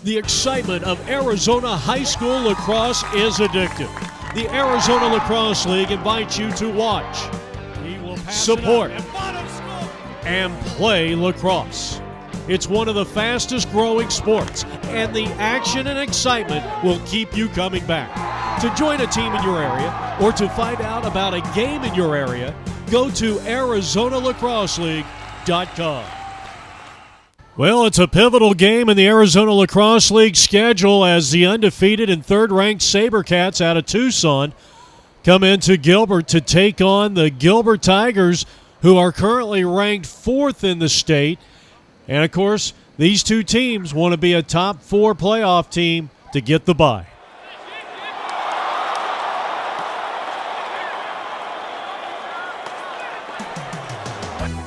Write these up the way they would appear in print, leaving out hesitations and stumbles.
The excitement of Arizona high school lacrosse is addictive. The Arizona Lacrosse League invites you to watch, support, and play lacrosse. It's one of the fastest growing sports, and the action and excitement will keep you coming back. To join a team in your area or to find out about a game in your area, go to ArizonaLacrosseLeague.com. Well, it's a pivotal game in the Arizona Lacrosse League schedule as the undefeated and third-ranked Sabercats out of Tucson come into Gilbert to take on the Gilbert Tigers, who are currently ranked 4th in the state. And, of course, these two teams want to be a top 4 playoff team to get the bye.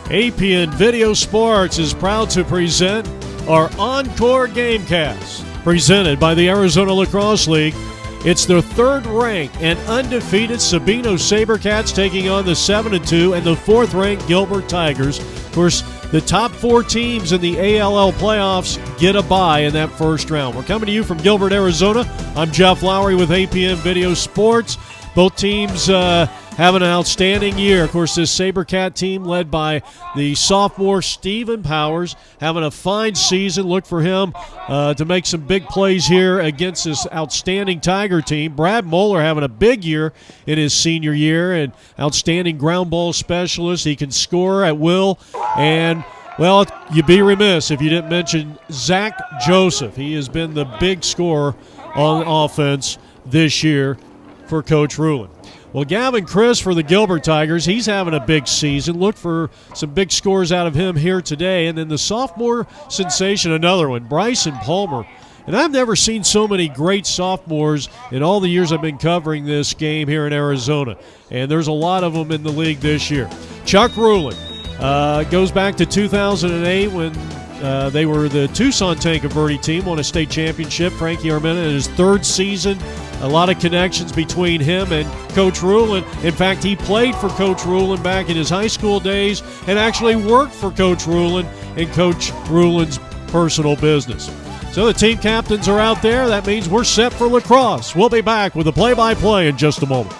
APN Video Sports is proud to present our Encore Gamecast, presented by the Arizona Lacrosse League. It's the third-ranked and undefeated Sabino Sabercats taking on the 7-2 and the 4th-ranked Gilbert Tigers. Of course, the top 4 teams in the ALL playoffs get a bye in that first round. We're coming to you from Gilbert, Arizona. I'm Jeff Lowry with APN Video Sports. Both teams having an outstanding year. Of course, this Sabercat team led by the sophomore Stephen Powers having a fine season. Look for him to make some big plays here against this outstanding Tiger team. Brad Moeller having a big year in his senior year, and outstanding ground ball specialist. He can score at will. And, well, you'd be remiss if you didn't mention Zach Joseph. He has been the big scorer on offense this year for Coach Rulin. Well, Gavin Chris for the Gilbert Tigers, he's having a big season. Look for some big scores out of him here today. And then the sophomore sensation, another one, Bryson Palmer. And I've never seen so many great sophomores in all the years I've been covering this game here in Arizona. And there's a lot of them in the league this year. Chuck Rulin goes back to 2008 when they were the Tucson Tankerverde team, won a state championship. Frankie Armenta in his 3rd season. A lot of connections between him and Coach Rulin. In fact, he played for Coach Rulin back in his high school days and actually worked for Coach Rulin in Coach Rulin's personal business. So the team captains are out there. That means we're set for lacrosse. We'll be back with a play-by-play in just a moment.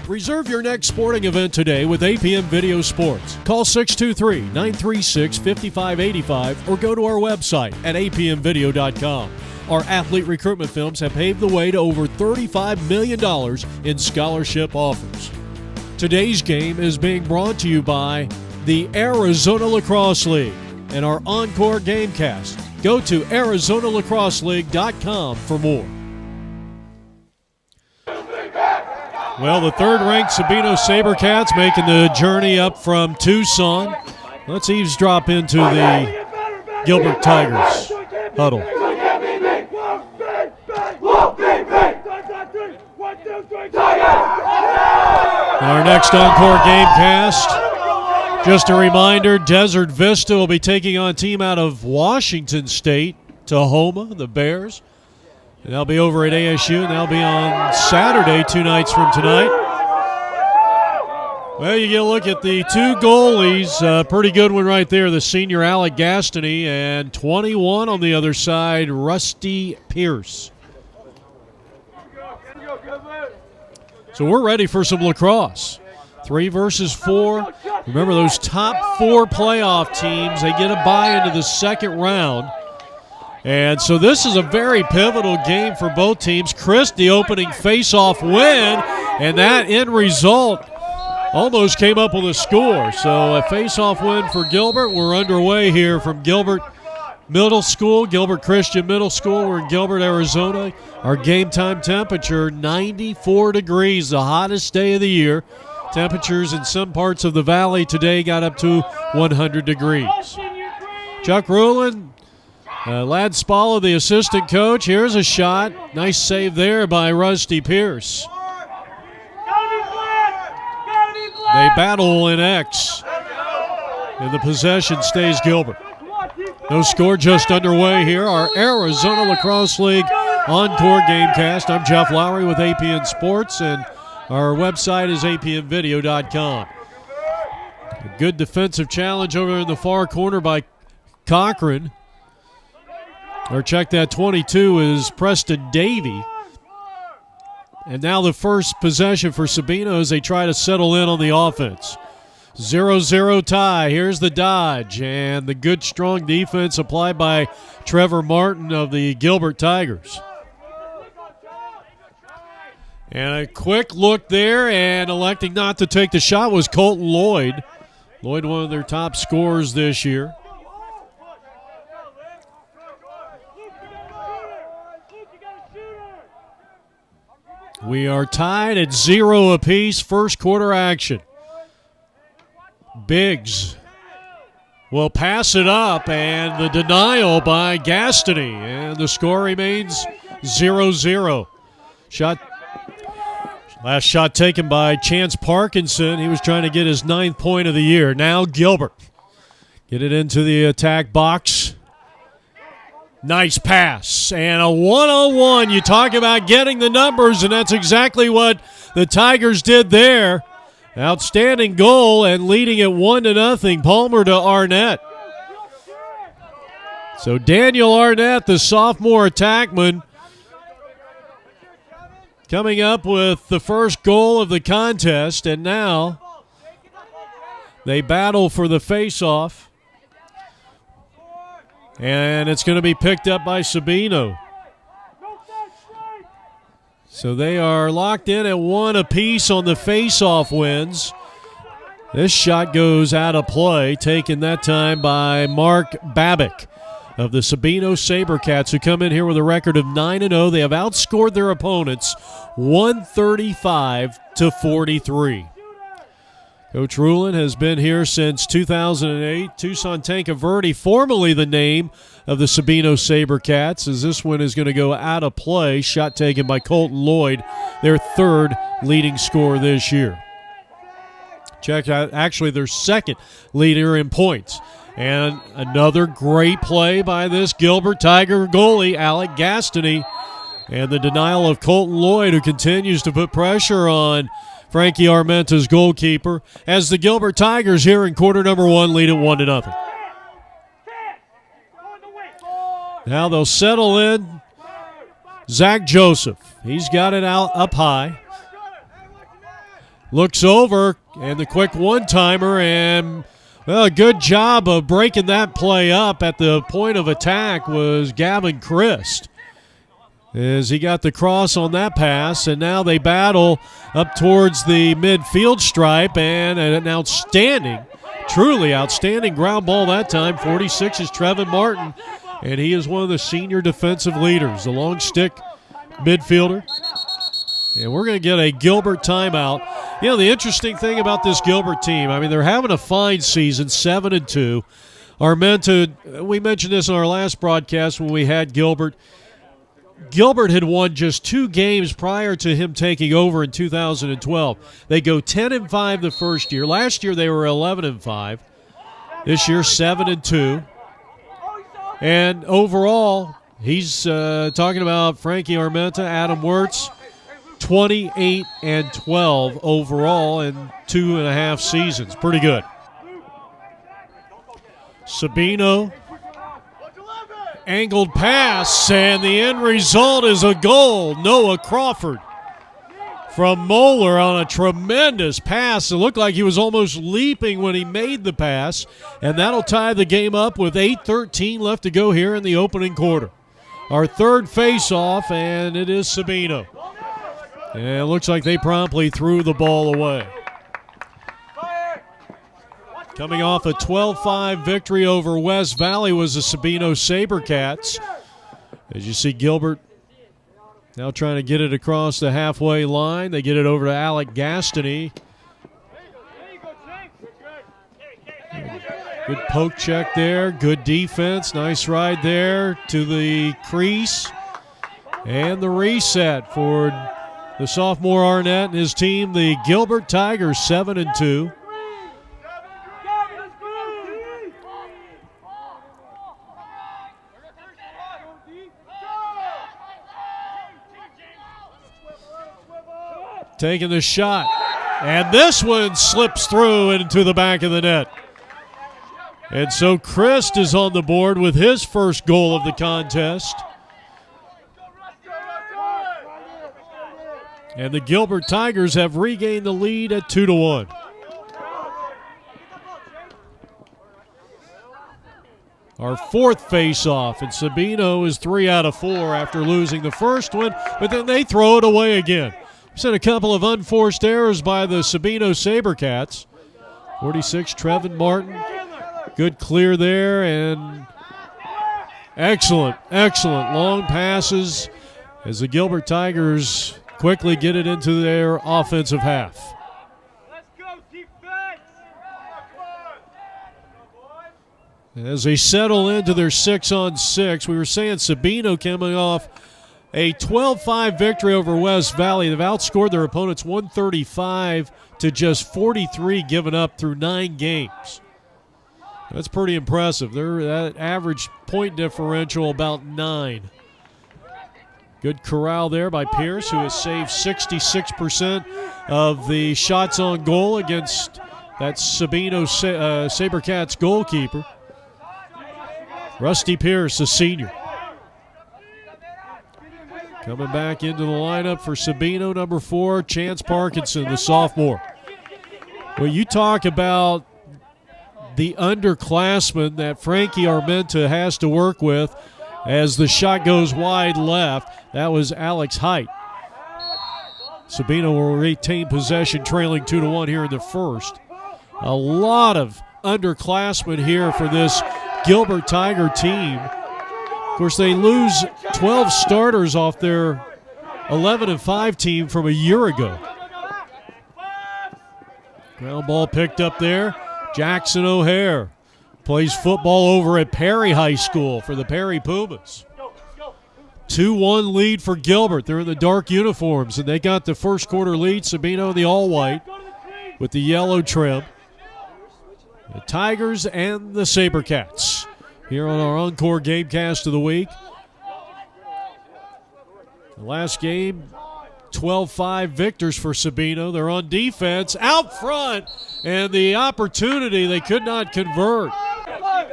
Reserve your next sporting event today with APM Video Sports. Call 623-936-5585 or go to our website at apmvideo.com. Our athlete recruitment films have paved the way to over $35 million in scholarship offers. Today's game is being brought to you by the Arizona Lacrosse League and our Encore Gamecast. Go to ArizonaLacrosseLeague.com for more. Well, the third-ranked Sabino Sabercats making the journey up from Tucson. Let's eavesdrop into the Gilbert Tigers huddle. Our next Encore Gamecast, just a reminder, Desert Vista will be taking on a team out of Washington State, Tahoma, the Bears. And they'll be over at ASU, and they'll be on Saturday, 2 nights from tonight. Well, you get a look at the 2 goalies. Pretty good one right there, the senior Alec Gastony, and 21 on the other side, Rusty Pierce. So we're ready for some lacrosse. 3 versus 4. Remember, those top 4 playoff teams, they get a bye into the second round. And so this is a very pivotal game for both teams. Chris, the opening face-off win, and that end result almost came up with a score. So a face-off win for Gilbert. We're underway here from Gilbert Middle School, Gilbert Christian Middle School. We're in Gilbert, Arizona. Our game time temperature, 94 degrees, the hottest day of the year. Temperatures in some parts of the valley today got up to 100 degrees. Chuck Rulin, Lad Spalla, the assistant coach. Here's a shot. Nice save there by Rusty Pierce. They battle in X, and the possession stays Gilbert. No score, just underway here. Our Arizona Lacrosse League Encore Gamecast. I'm Jeff Lowry with APN Sports, and our website is apmvideo.com. A good defensive challenge over in the far corner by Cochran. Or check that, 22 is Preston Davey. And now the first possession for Sabino as they try to settle in on the offense. 0-0 tie. Here's the dodge and the good, strong defense applied by Trevor Martin of the Gilbert Tigers. And a quick look there, and electing not to take the shot was Colton Lloyd. Lloyd, one of their top scorers this year. We are tied at 0 apiece, first quarter action. Biggs will pass it up, and the denial by Gastany, and the score remains 0-0. Last shot taken by Chance Parkinson. He was trying to get his 9th point of the year. Now Gilbert. Get it into the attack box. Nice pass. And a one-on-one. You talk about getting the numbers, and that's exactly what the Tigers did there. Outstanding goal and leading it 1-0. Palmer to Arnett. So Daniel Arnett, the sophomore attackman, coming up with the first goal of the contest, and now they battle for the face-off. And it's going to be picked up by Sabino. So they are locked in at 1 apiece on the face-off wins. This shot goes out of play, taken that time by Mark Babick of the Sabino Sabercats, who come in here with a record of 9-0. They have outscored their opponents 135-43. Coach Rulin has been here since 2008. Tucson Tanca Verde, formerly the name of the Sabino Sabercats, as this one is going to go out of play. Shot taken by Colton Lloyd, their 3rd leading scorer this year. Check out, actually their 2nd leader in points. And another great play by this Gilbert Tiger goalie, Alec Gastany. And the denial of Colton Lloyd, who continues to put pressure on Frankie Armenta's goalkeeper, as the Gilbert Tigers here in quarter number 1 lead at 1-0. Now they'll settle in. Zach Joseph, he's got it out up high. Looks over, and the quick one-timer, and well, a good job of breaking that play up at the point of attack was Gavin Christ, as he got the cross on that pass, and now they battle up towards the midfield stripe, and an outstanding, truly outstanding ground ball that time. 46 is Trevin Martin, and he is one of the senior defensive leaders, the long stick midfielder. And we're going to get a Gilbert timeout. You know, the interesting thing about this Gilbert team, I mean, they're having a fine season, 7-2. Armenta, we mentioned this in our last broadcast when we had Gilbert. Gilbert had won just 2 games prior to him taking over in 2012. They go 10-5 the first year. Last year they were 11-5. This year 7-2. And overall, he's talking about Frankie Armenta, Adam Wirtz, 28-12 overall in 2.5 seasons. Pretty good. Sabino. Angled pass, and the end result is a goal. Noah Crawford from Moeller on a tremendous pass. It looked like he was almost leaping when he made the pass, and that'll tie the game up with 8:13 left to go here in the opening quarter. Our 3rd face-off, and it is Sabino. And it looks like they promptly threw the ball away. Coming off a 12-5 victory over West Valley was the Sabino Sabercats. As you see, Gilbert now trying to get it across the halfway line. They get it over to Alec Gastany. Good poke check there. Good defense. Nice ride there to the crease. And the reset for the sophomore Arnett and his team. The Gilbert Tigers 7-2. Taking the shot, and this one slips through into the back of the net. And so Christ is on the board with his first goal of the contest. And the Gilbert Tigers have regained the lead at 2-1. Our fourth face-off, and Sabino is 3 out of 4 after losing the first one, but then they throw it away again. We've seen a couple of unforced errors by the Sabino Sabercats. 46, Trevin Martin. Good clear there, and excellent long passes as the Gilbert Tigers quickly get it into their offensive half. As they settle into their 6-on-6, we were saying Sabino coming off a 12-5 victory over West Valley. They've outscored their opponents 135 to just 43 given up through 9 games. That's pretty impressive. They're at average point differential about 9. Good corral there by Pierce, who has saved 66% of the shots on goal against that Sabino Sabercats goalkeeper. Rusty Pierce, a senior. Coming back into the lineup for Sabino, number 4, Chance Parkinson, the sophomore. Well, you talk about the underclassmen that Frankie Armenta has to work with as the shot goes wide left. That was Alex Height. Sabino will retain possession, trailing 2-1 here in the first. A lot of underclassmen here for this Gilbert Tiger team. Of course, they lose 12 starters off their 11-5 team from a year ago. Ground ball picked up there. Jackson O'Hare plays football over at Perry High School for the Perry Pumas. 2-1 lead for Gilbert. They're in the dark uniforms, and they got the first quarter lead. Sabino in the all-white with the yellow trim. The Tigers and the Sabercats here on our Encore Gamecast of the week. The last game, 12-5 victors for Sabino. They're on defense out front, and the opportunity they could not convert.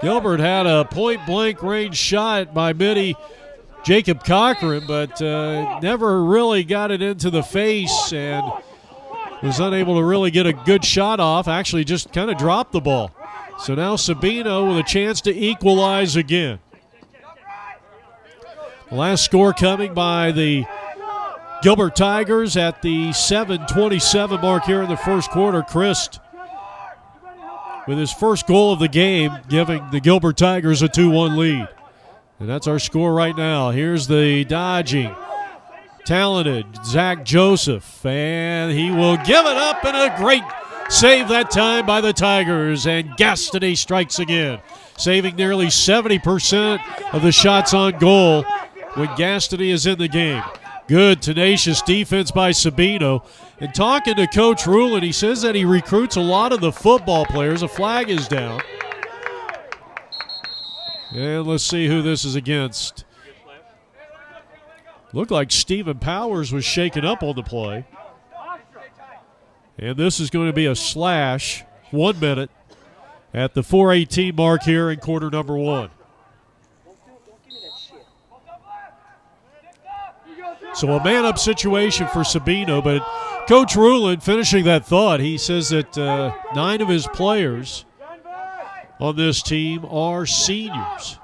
Gilbert had a point-blank range shot by midi Jacob Cochran, but never really got it into the face and was unable to really get a good shot off. Actually just kind of dropped the ball. So now Sabino with a chance to equalize again. The last score coming by the Gilbert Tigers at the 7:27 mark here in the first quarter. Christ with his first goal of the game, giving the Gilbert Tigers a 2-1 lead. And that's our score right now. Here's the dodging, talented Zach Joseph, and he will give it up, and a great save that time by the Tigers, and Gastony strikes again, saving nearly 70% of the shots on goal when Gastony is in the game. Good, tenacious defense by Sabino. And talking to Coach Rulin, he says that he recruits a lot of the football players. A flag is down. And let's see who this is against. Looked like Stephen Powers was shaken up on the play. And this is going to be a slash, 1 minute, at the 4:18 mark here in quarter number 1. So a man-up situation for Sabino, but Coach Rulin, finishing that thought, he says that 9 of his players on this team are seniors,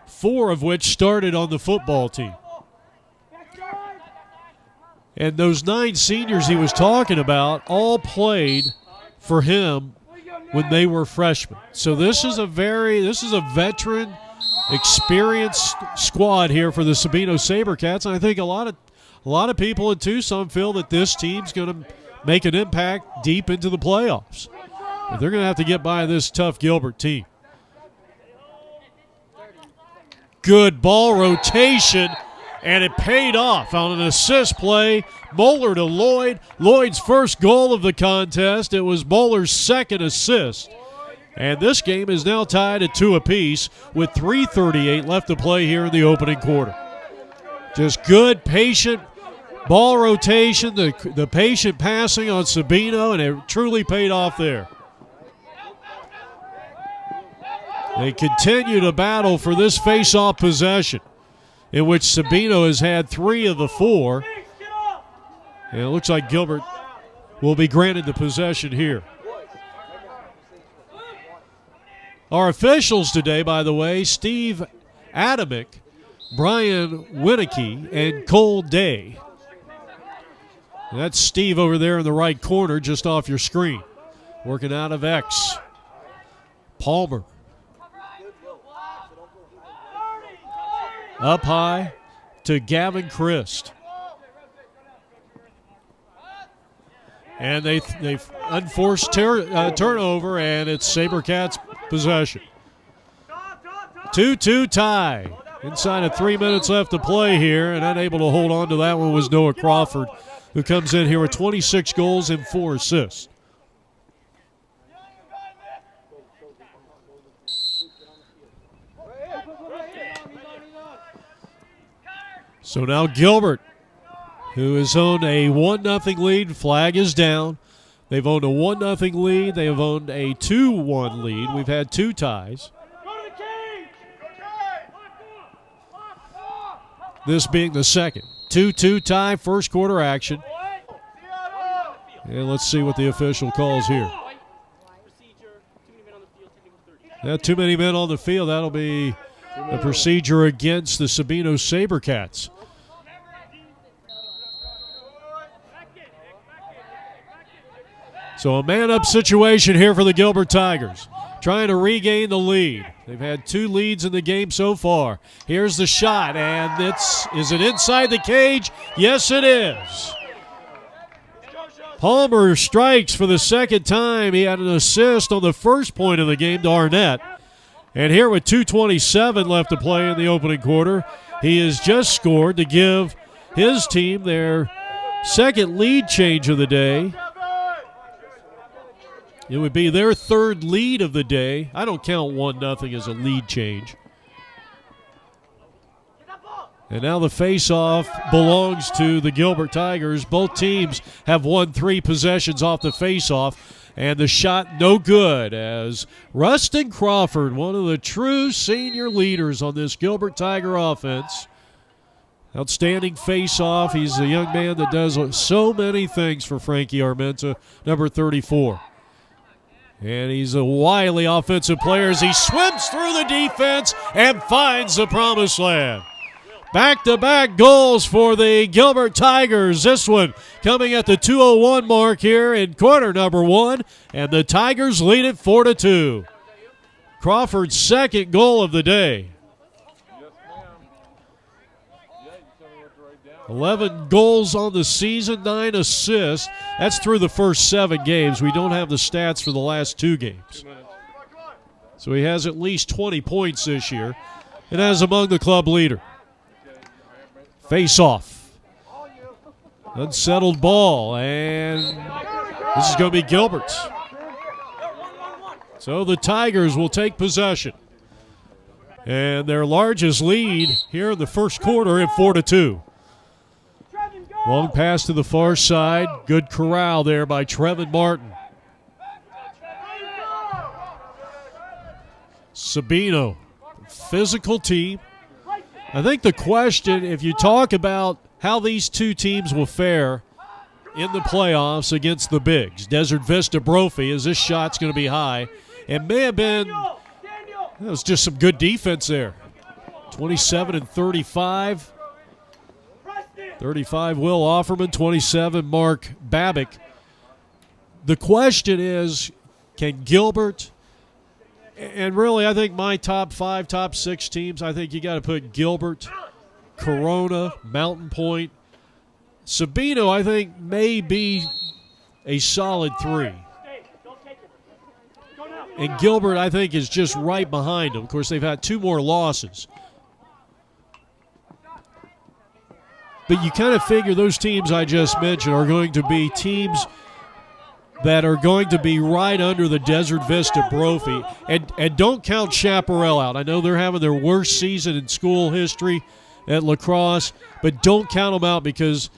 4 of which started on the football team. And those 9 seniors he was talking about all played for him when they were freshmen. So this is a veteran, experienced squad here for the Sabino Sabercats, and I think a lot of people in Tucson feel that this team's going to make an impact deep into the playoffs. But they're going to have to get by this tough Gilbert team. Good ball rotation, and it paid off on an assist play. Moeller to Lloyd. Lloyd's first goal of the contest. It was Moeller's second assist. And this game is now tied at 2 apiece with 3:38 left to play here in the opening quarter. Just good, patient ball rotation, the patient passing on Sabino, and it truly paid off there. They continue to battle for this face-off possession, in which Sabino has had 3 of the 4. And it looks like Gilbert will be granted the possession here. Our officials today, by the way, Steve Adamick, Brian Winnicky, and Cole Day. And that's Steve over there in the right corner, just off your screen. Working out of X. Palmer. Up high to Gavin Christ. And they've unforced turnover, and it's Sabercats possession. 2-2 tie. Inside of 3 minutes left to play here, and unable to hold on to that one was Noah Crawford, who comes in here with 26 goals and 4 assists. So now Gilbert, who has owned a 1-0 lead. Flag is down. They've owned a 1-0 lead. They have owned a 2-1 lead. We've had 2 ties. This being the second. 2-2 tie, first quarter action. And let's see what the official calls here. Yeah, too many men on the field. That'll be a procedure against the Sabino Sabercats. So a man-up situation here for the Gilbert Tigers, trying to regain the lead. They've had 2 leads in the game so far. Here's the shot, and is it inside the cage? Yes, it is. Palmer strikes for the second time. He had an assist on the first point of the game to Arnett. And here with 2:27 left to play in the opening quarter, he has just scored to give his team their second lead change of the day. It would be their 3rd lead of the day. I don't count 1-0 as a lead change. And now the face-off belongs to the Gilbert Tigers. Both teams have won 3 possessions off the face-off, and the shot no good as Rustin Crawford, one of the true senior leaders on this Gilbert Tiger offense. Outstanding face-off. He's a young man that does so many things for Frankie Armenta, number 34. And he's a wily offensive player as he swims through the defense and finds the promised land. Back-to-back goals for the Gilbert Tigers. This one coming at the 2:01 mark here in quarter number 1, and the Tigers lead it 4-2. Crawford's second goal of the day. 11 goals on the season, 9 assists. That's through the first 7 games. We don't have the stats for the last 2 games. So he has at least 20 points this year and is among the club leader. Face-off. Unsettled ball, and this is going to be Gilbert's. So the Tigers will take possession. And their largest lead here in the first quarter at 4-2. Long pass to the far side. Good corral there by Trevin Martin. Sabino, physical team. I think the question, if you talk about how these 2 teams will fare in the playoffs against the bigs, Desert Vista Brophy, is this shot's going to be high. It may have been, it was just some good defense there. 27 and 35. 35, Will Offerman. 27, Mark Babick. The question is, can Gilbert, and really I think my top 5, top 6 teams, I think you got to put Gilbert, Corona, Mountain Point. Sabino, I think, may be a solid 3. And Gilbert, I think, is just right behind them. Of course, they've had 2 more losses. But you kind of figure those teams I just mentioned are going to be teams that are going to be right under the Desert Vista Brophy. And don't count Chaparral out. I know they're having their worst season in school history at lacrosse, but don't count them out because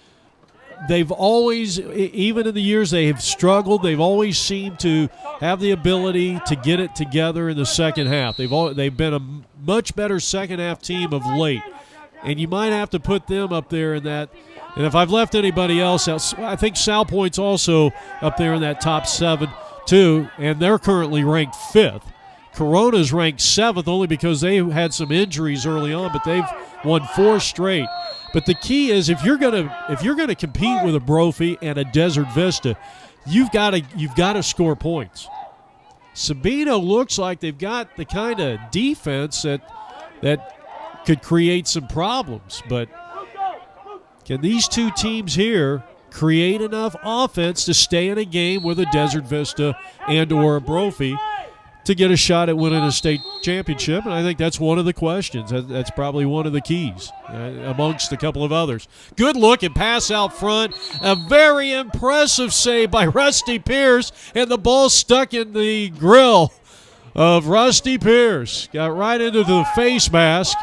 they've always, even in the years they have struggled, they've always seemed to have the ability to get it together in the second half. They've been a much better second half team of late, and you might have to put them up there in that. And if I've left anybody else out, I think Sal Point's also up there in that top 7 too, and they're currently ranked 5th. Corona's ranked 7th only because they had some injuries early on, but they've won 4 straight. But the key is if you're gonna compete with a Brophy and a Desert Vista, you've got to score points. Sabino looks like they've got the kind of defense that could create some problems, but can these two teams here create enough offense to stay in a game with a Desert Vista and or a Brophy to get a shot at winning a state championship? And I think that's one of the questions. That's probably one of the keys amongst a couple of others. Good look and pass out front. A very impressive save by Rusty Pierce, and the ball stuck in the grill of Rusty Pierce. Got right into the face mask.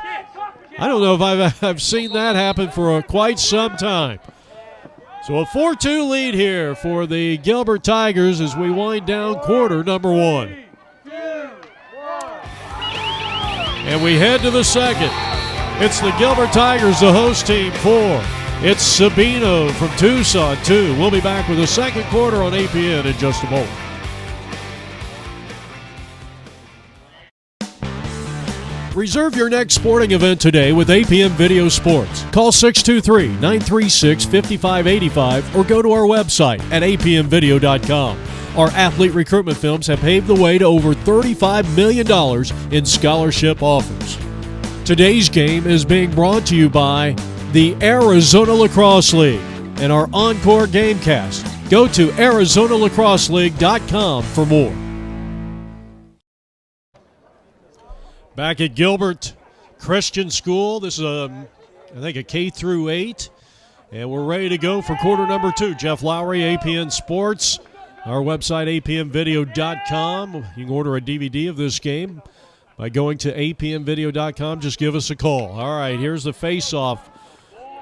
I don't know if I've seen that happen for quite some time. So a 4-2 lead here for the Gilbert Tigers as we wind down quarter number 1. And we head to the second. It's the Gilbert Tigers, the host team, 4. It's Sabino from Tucson, 2. We'll be back with the second quarter on APN in just a moment. Reserve your next sporting event today with APM Video Sports. Call 623-936-5585 or go to our website at apmvideo.com. Our athlete recruitment films have paved the way to over $35 million in scholarship offers. Today's game is being brought to you by the Arizona Lacrosse League and our Encore Gamecast. Go to ArizonaLacrosseLeague.com for more. Back at Gilbert Christian School. This is, I think, a K through 8. And we're ready to go for quarter number 2. Jeff Lowry, APN Sports. Our website, apmvideo.com. You can order a DVD of this game by going to apmvideo.com. Just give us a call. All right, here's the face-off,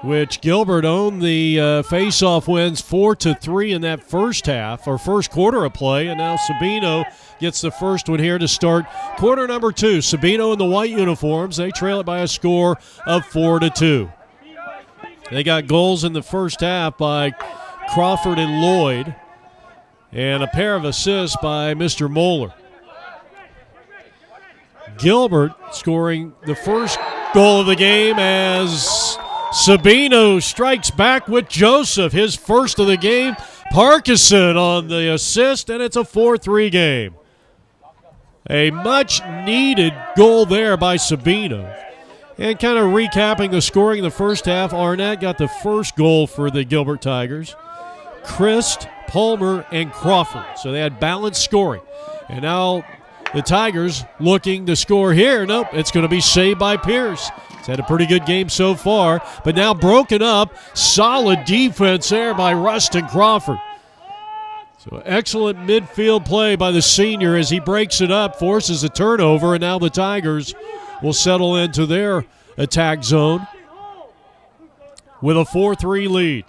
which Gilbert owned the face-off wins 4-3 in that first half, or first quarter of play, and now Sabino gets the first one here to start quarter number 2. Sabino in the white uniforms. They trail it by a score of 4-2. They got goals in the first half by Crawford and Lloyd, and a pair of assists by Mr. Moeller. Gilbert scoring the first goal of the game as Sabino strikes back with Joseph, his first of the game. Parkinson on the assist, and it's a 4-3 game. A much-needed goal there by Sabino. And kind of recapping the scoring in the first half, Arnett got the first goal for the Gilbert Tigers. Christ, Palmer, and Crawford. So they had balanced scoring. And now the Tigers looking to score here. Nope, it's going to be saved by Pierce. He's had a pretty good game so far, but now broken up. Solid defense there by Rustin Crawford. So excellent midfield play by the senior as he breaks it up, forces a turnover, and now the Tigers will settle into their attack zone with a 4-3 lead.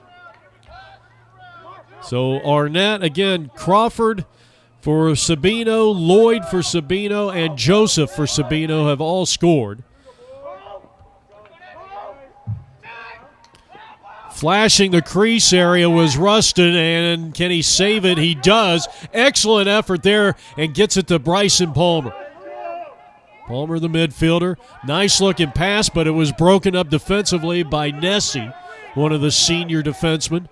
So Arnett, again, Crawford for Sabino, Lloyd for Sabino, and Joseph for Sabino have all scored. Flashing the crease area was Rustin, and can he save it? He does. Excellent effort there, and gets it to Bryson Palmer. Palmer, the midfielder. Nice-looking pass, but it was broken up defensively by Nessie, one of the senior defensemen.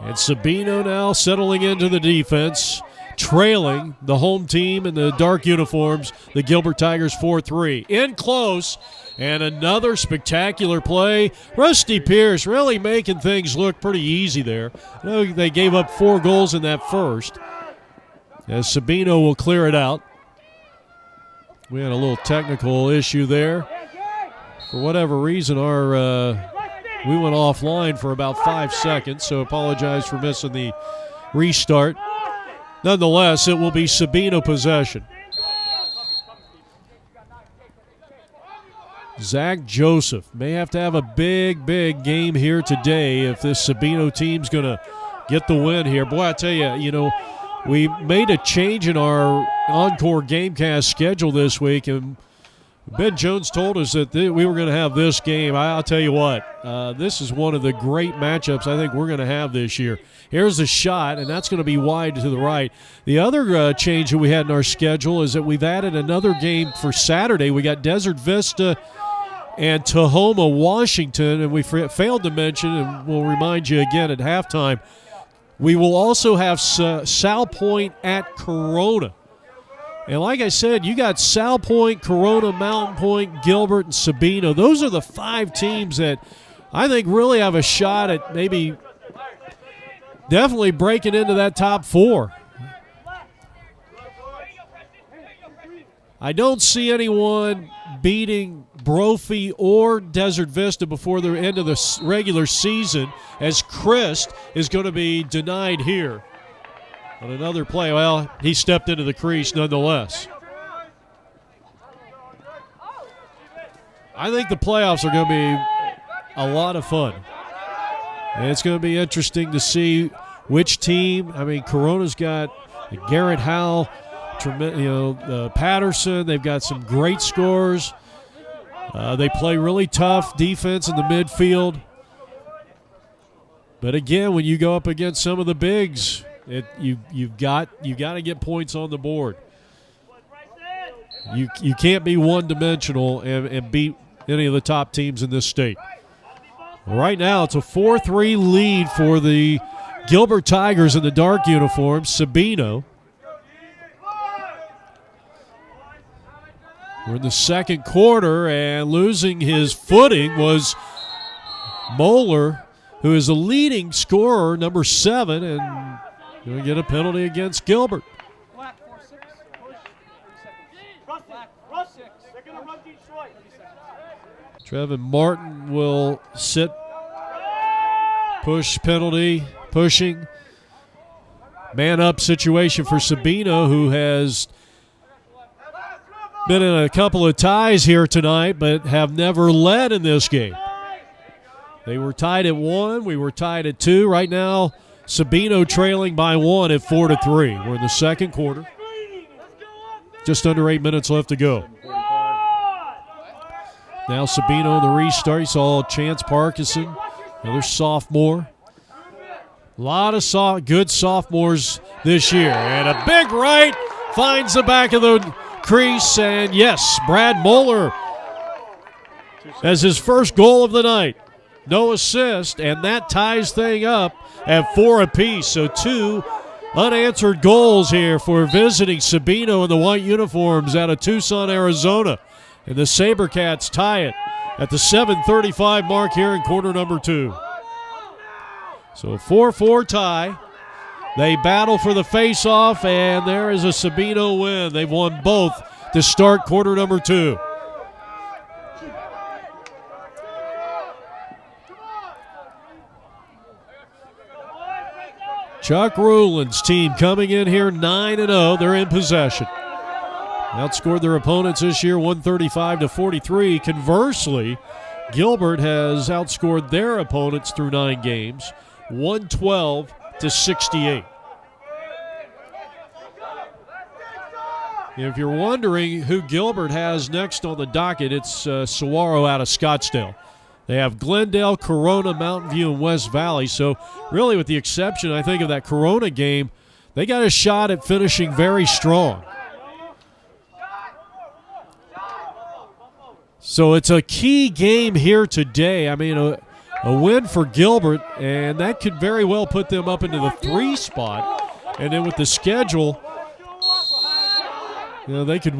And Sabino now settling into the defense, trailing the home team in the dark uniforms, the Gilbert Tigers 4-3. In close, and another spectacular play. Rusty Pierce really making things look pretty easy there. I know they gave up 4 goals in that first, as Sabino will clear it out. We had a little technical issue there. For whatever reason, we went offline for about 5 seconds, so apologize for missing the restart. Nonetheless, it will be Sabino possession. Zach Joseph may have to have a big game here today if this Sabino team's going to get the win here. Boy, I tell you, we made a change in our Encore Gamecast schedule this week, and Ben Jones told us that we were going to have this game. I'll tell you what, this is one of the great matchups I think we're going to have this year. Here's a shot, and that's going to be wide to the right. The other change that we had in our schedule is that we've added another game for Saturday. We got Desert Vista and Tahoma, Washington, and we failed to mention, and we'll remind you again at halftime, we will also have Sal Point at Corona. And like I said, you got Sal Point, Corona, Mountain Point, Gilbert, and Sabino. Those are the 5 teams that I think really have a shot at maybe definitely breaking into that top 4. I don't see anyone beating Brophy or Desert Vista before the end of the regular season, as Christ is going to be denied here. On another play, well, he stepped into the crease nonetheless. I think the playoffs are going to be a lot of fun. And it's going to be interesting to see which team. I mean, Corona's got Garrett Howell, Patterson. They've got some great scores. They play really tough defense in the midfield. But again, when you go up against some of the bigs, you've got to get points on the board. You can't be one-dimensional and beat any of the top teams in this state. Right now, it's a 4-3 lead for the Gilbert Tigers in the dark uniforms. Sabino. We're in the second quarter, and losing his footing was Moeller, who is the leading scorer, number 7, and going to get a penalty against Gilbert. Trevin Martin will sit. Push penalty, pushing. Man up situation for Sabino, who has been in a couple of ties here tonight, but have never led in this game. They were tied at 1. We were tied at 2. Right now, Sabino trailing by 1 at 4-3. We're in the second quarter. Just under 8 minutes left to go. Now Sabino in the restart. You saw Chance Parkinson, another sophomore. A lot of good sophomores this year. And a big right finds the back of the crease. And yes, Brad Moeller has his first goal of the night. No assist, and that ties thing up at 4 apiece. So 2 unanswered goals here for visiting Sabino in the white uniforms out of Tucson, Arizona. And the Sabercats tie it at the 7:35 mark here in quarter number 2. So a 4-4 tie. They battle for the face-off, and there is a Sabino win. They've won both to start quarter number 2. Chuck Ruland's team coming in here 9-0. They're in possession. Outscored their opponents this year 135-43. Conversely, Gilbert has outscored their opponents through 9 games 112-68. If you're wondering who Gilbert has next on the docket, it's Saguaro out of Scottsdale. They have Glendale, Corona, Mountain View, and West Valley. So really, with the exception, I think, of that Corona game, they got a shot at finishing very strong. So it's a key game here today. I mean, a win for Gilbert, and that could very well put them up into the 3 spot. And then with the schedule, they could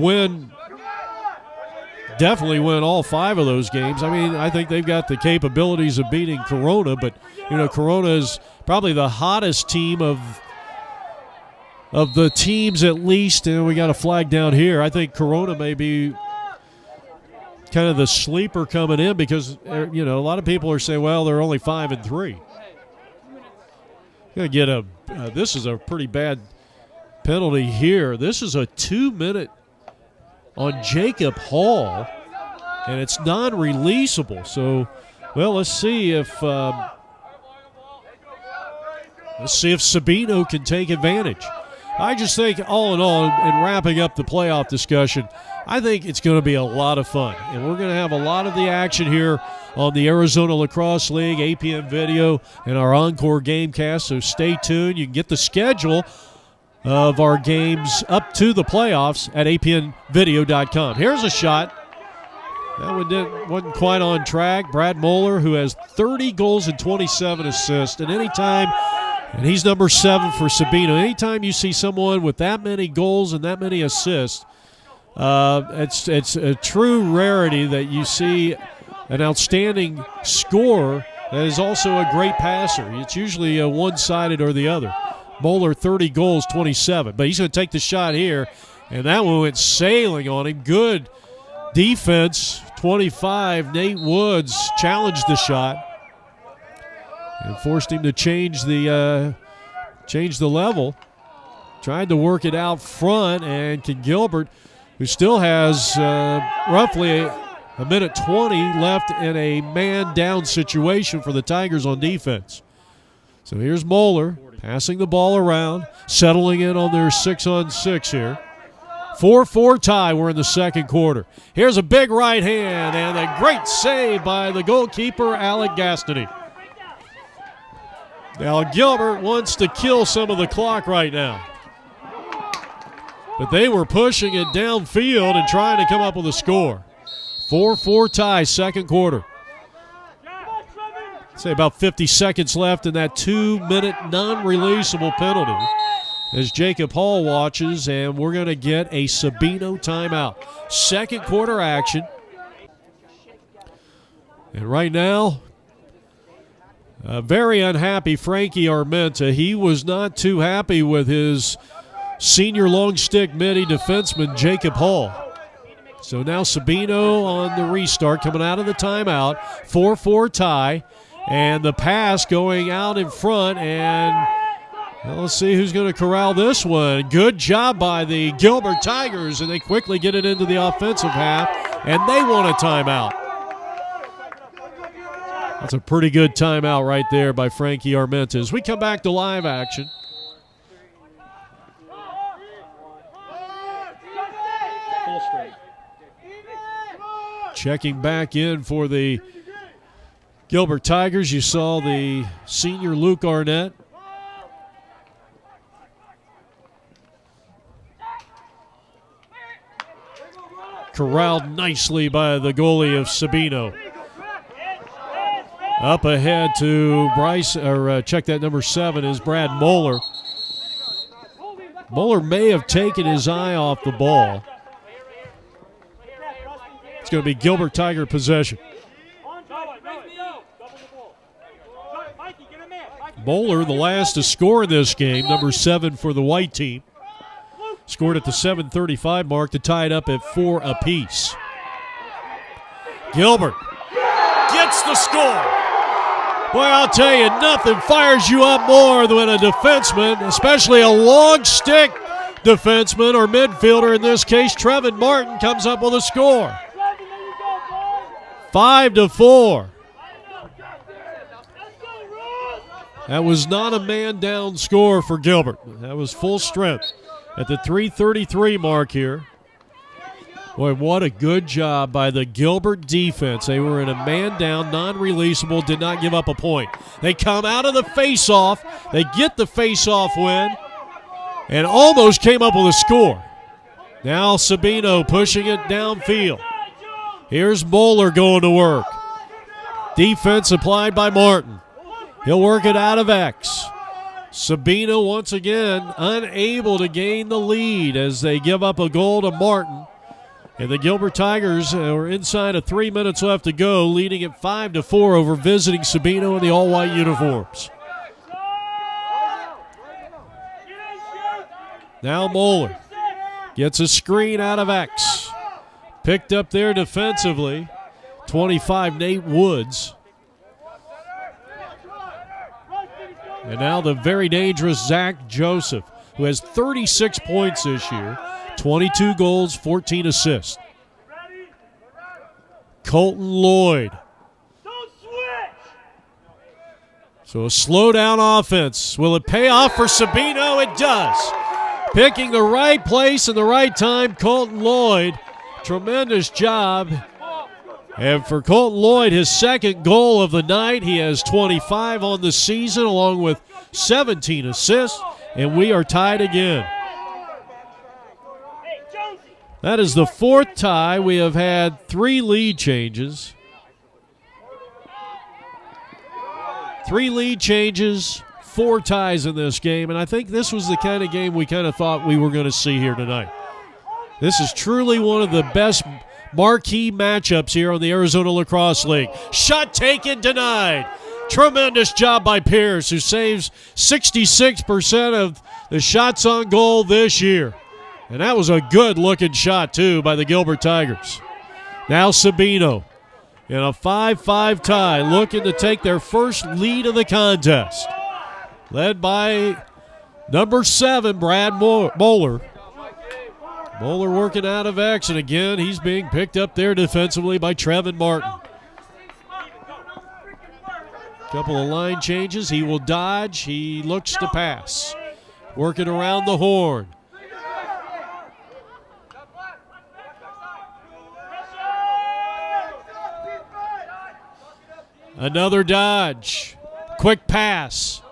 definitely win all 5 of those games. I mean, I think they've got the capabilities of beating Corona, but, Corona is probably the hottest team of the teams at least. And we got a flag down here. I think Corona may be kind of the sleeper coming in because, a lot of people are saying, well, they're only 5-3. Gonna get this is a pretty bad penalty here. This is a 2-minute on Jacob Hall. and it's non-releasable. So, well, let's see if Sabino can take advantage. I just think, all in all, in wrapping up the playoff discussion, I think it's going to be a lot of fun. And we're going to have a lot of the action here on the Arizona Lacrosse League, APM Video, and our Encore Gamecast. So stay tuned. You can get the schedule of our games up to the playoffs at apnvideo.com. Here's a shot. That one wasn't quite on track. Brad Moeller, who has 30 goals and 27 assists. And he's number 7 for Sabino. Anytime you see someone with that many goals and that many assists, it's a true rarity that you see an outstanding scorer that is also a great passer. It's usually a one-sided or the other. Moeller, 30 goals, 27. But he's going to take the shot here, and that one went sailing on him. Good defense, 25. Nate Woods challenged the shot and forced him to change the level. Tried to work it out front, and Gilbert, who still has roughly a minute 20 left in a man-down situation for the Tigers on defense. So here's Moeller passing the ball around, settling in on their 6-on-6 here. 4-4 tie. We're in the second quarter. Here's a big right hand and a great save by the goalkeeper, Alec Gastany. Now Gilbert wants to kill some of the clock right now. But they were pushing it downfield and trying to come up with a score. 4-4 tie, second quarter. Say about 50 seconds left in that 2-minute non-releasable penalty as Jacob Hall watches, and we're going to get a Sabino timeout. Second quarter action. And right now, very unhappy Frankie Armenta. He was not too happy with his senior long stick midi defenseman, Jacob Hall. So now Sabino on the restart, coming out of the timeout. 4-4 tie. And the pass going out in front, and well, let's see who's going to corral this one. Good job by the Gilbert Tigers, and they quickly get it into the offensive half, and they want a timeout. That's a pretty good timeout right there by Frankie Armenta. As we come back to live action. Checking back in for the Gilbert Tigers, you saw the senior Luke Arnett. Corralled nicely by the goalie of Sabino. Up ahead to Bryce, or check that number 7 is Brad Moeller. Moeller may have taken his eye off the ball. It's going to be Gilbert Tiger possession. Moeller, the last to score in this game, number 7 for the white team. Scored at the 7:35 mark to tie it up at 4 apiece. Gilbert gets the score. Boy, I'll tell you, nothing fires you up more than when a defenseman, especially a long stick defenseman or midfielder, in this case, Trevin Martin, comes up with a score. 5-4. That was not a man-down score for Gilbert. That was full strength at the 3:33 mark here. Boy, what a good job by the Gilbert defense. They were in a man-down, non-releasable, did not give up a point. They come out of the face-off. They get the face-off win and almost came up with a score. Now Sabino pushing it downfield. Here's Moeller going to work. Defense applied by Martin. He'll work it out of X. Sabino once again unable to gain the lead as they give up a goal to Martin. And the Gilbert Tigers are inside of 3 minutes left to go, leading at 5-4 over visiting Sabino in the all-white uniforms. Now Moeller gets a screen out of X. Picked up there defensively. 25, Nate Woods. And now the very dangerous Zach Joseph, who has 36 points this year, 22 goals, 14 assists. Colton Lloyd. So a slow-down offense. Will it pay off for Sabino? It does. Picking the right place and the right time, Colton Lloyd. Tremendous job. And for Colton Lloyd, his second goal of the night. He has 25 on the season along with 17 assists, and we are tied again. That is the fourth tie. We have had 3 lead changes. 3 lead changes, 4 ties in this game, and I think this was the kind of game we kind of thought we were going to see here tonight. This is truly one of the best marquee matchups here on the Arizona Lacrosse League. Shot taken, denied. Tremendous job by Pierce, who saves 66% of the shots on goal this year. And that was a good-looking shot, too, by the Gilbert Tigers. Now Sabino in a 5-5 tie, looking to take their first lead of the contest. Led by number 7, Brad Moeller. Moeller working out of X, and again, he's being picked up there defensively by Trevin Martin. Couple of line changes. He will dodge. He looks to pass. Working around the horn. Another dodge. Quick pass.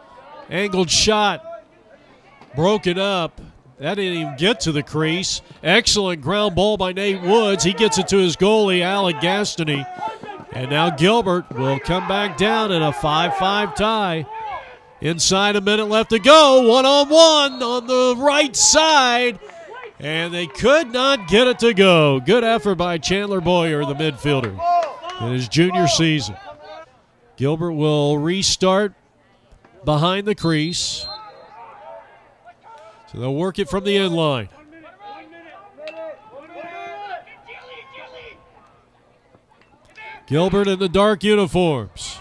Angled shot. Broken up. That didn't even get to the crease. Excellent ground ball by Nate Woods. He gets it to his goalie, Alec Gastony. And now Gilbert will come back down in a 5-5 tie. Inside a minute left to go. 1-on-1 on the right side. And they could not get it to go. Good effort by Chandler Boyer, the midfielder, in his junior season. Gilbert will restart behind the crease. So they'll work it from the end line. Gilbert in the dark uniforms.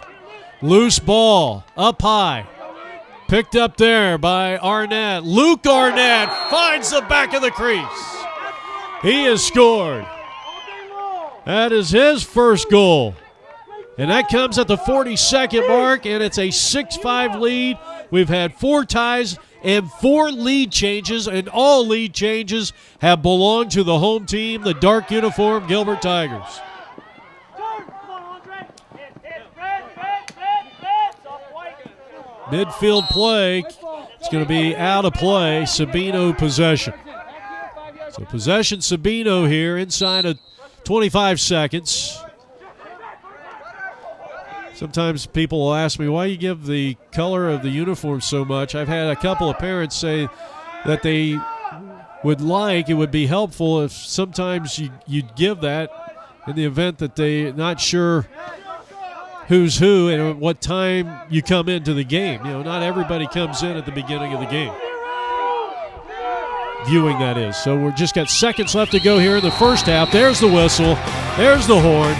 Loose ball, up high. Picked up there by Arnett. Luke Arnett finds the back of the crease. He has scored. That is his first goal. And that comes at the 42nd mark, and it's a 6-5 lead. We've had 4 ties and 4 lead changes, and all lead changes have belonged to the home team, the dark uniform Gilbert Tigers. Midfield play. It's going to be out of play. Sabino possession. So possession Sabino here inside of 25 seconds. Sometimes people will ask me, why you give the color of the uniform so much? I've had a couple of parents say that they would like, it would be helpful if sometimes you'd give that in the event that they're not sure who's who and at what time you come into the game. You know, not everybody comes in at the beginning of the game. Viewing, that is. So we've just got seconds left to go here in the first half. There's the whistle. There's the horn.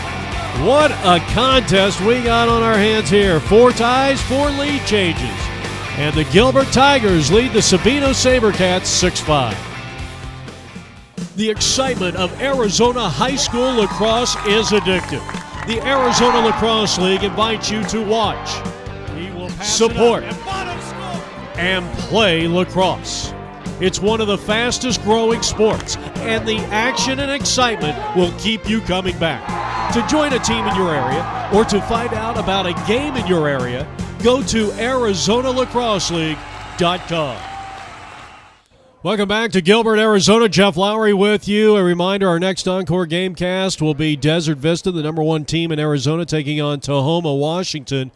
What a contest we got on our hands here. 4 ties, 4 lead changes. And the Gilbert Tigers lead the Sabino Sabercats 6-5. The excitement of Arizona high school lacrosse is addictive. The Arizona Lacrosse League invites you to watch, support, and play lacrosse. It's one of the fastest growing sports, and the action and excitement will keep you coming back. To join a team in your area or to find out about a game in your area, go to ArizonaLacrosseLeague.com. Welcome back to Gilbert, Arizona. Jeff Lowry with you. A reminder, our next Encore Gamecast will be Desert Vista, the number 1 team in Arizona, taking on Tahoma, Washington.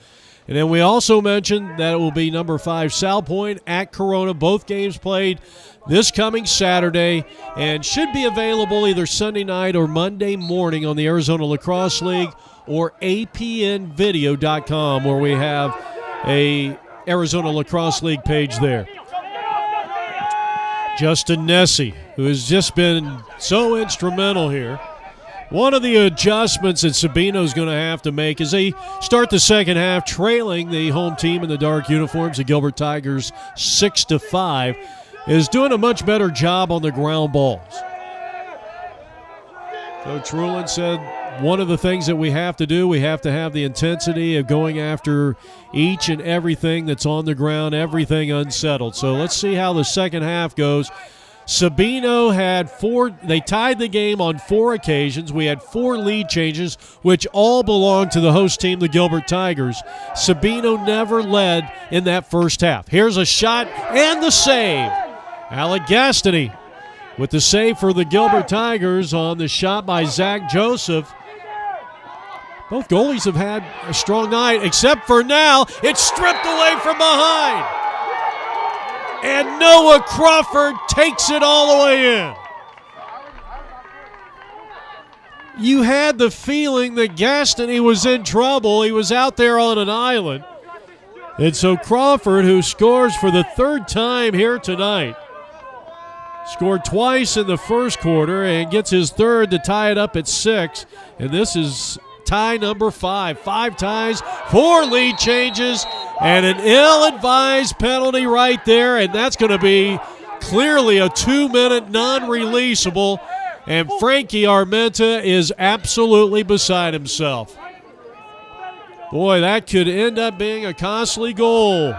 And then we also mentioned that it will be number 5 South Point at Corona. Both games played this coming Saturday and should be available either Sunday night or Monday morning on the Arizona Lacrosse League or apnvideo.com, where we have a Arizona Lacrosse League page there. Justin Nessie, who has just been so instrumental here. One of the adjustments that Sabino is going to have to make as they start the second half trailing the home team in the dark uniforms, the Gilbert Tigers 6-5, is doing a much better job on the ground balls. Coach Rulin said one of the things that we have to do, we have to have the intensity of going after each and everything that's on the ground, everything unsettled. So let's see how the second half goes. Sabino had they tied the game on 4 occasions. We had 4 lead changes, which all belong to the host team, the Gilbert Tigers. Sabino never led in that first half. Here's a shot and the save. Alec Gastany with the save for the Gilbert Tigers on the shot by Zach Joseph. Both goalies have had a strong night, except for now. It's stripped away from behind. And Noah Crawford takes it all the way in. You had the feeling that Gastany was in trouble. He was out there on an island. And so Crawford, who scores for the 3rd time here tonight, scored twice in the first quarter and gets his 3rd to tie it up at 6. And this is tie number 5. 5 ties, 4 lead changes, and an ill-advised penalty right there. And that's going to be clearly a 2-minute non-releasable. And Frankie Armenta is absolutely beside himself. Boy, that could end up being a costly goal.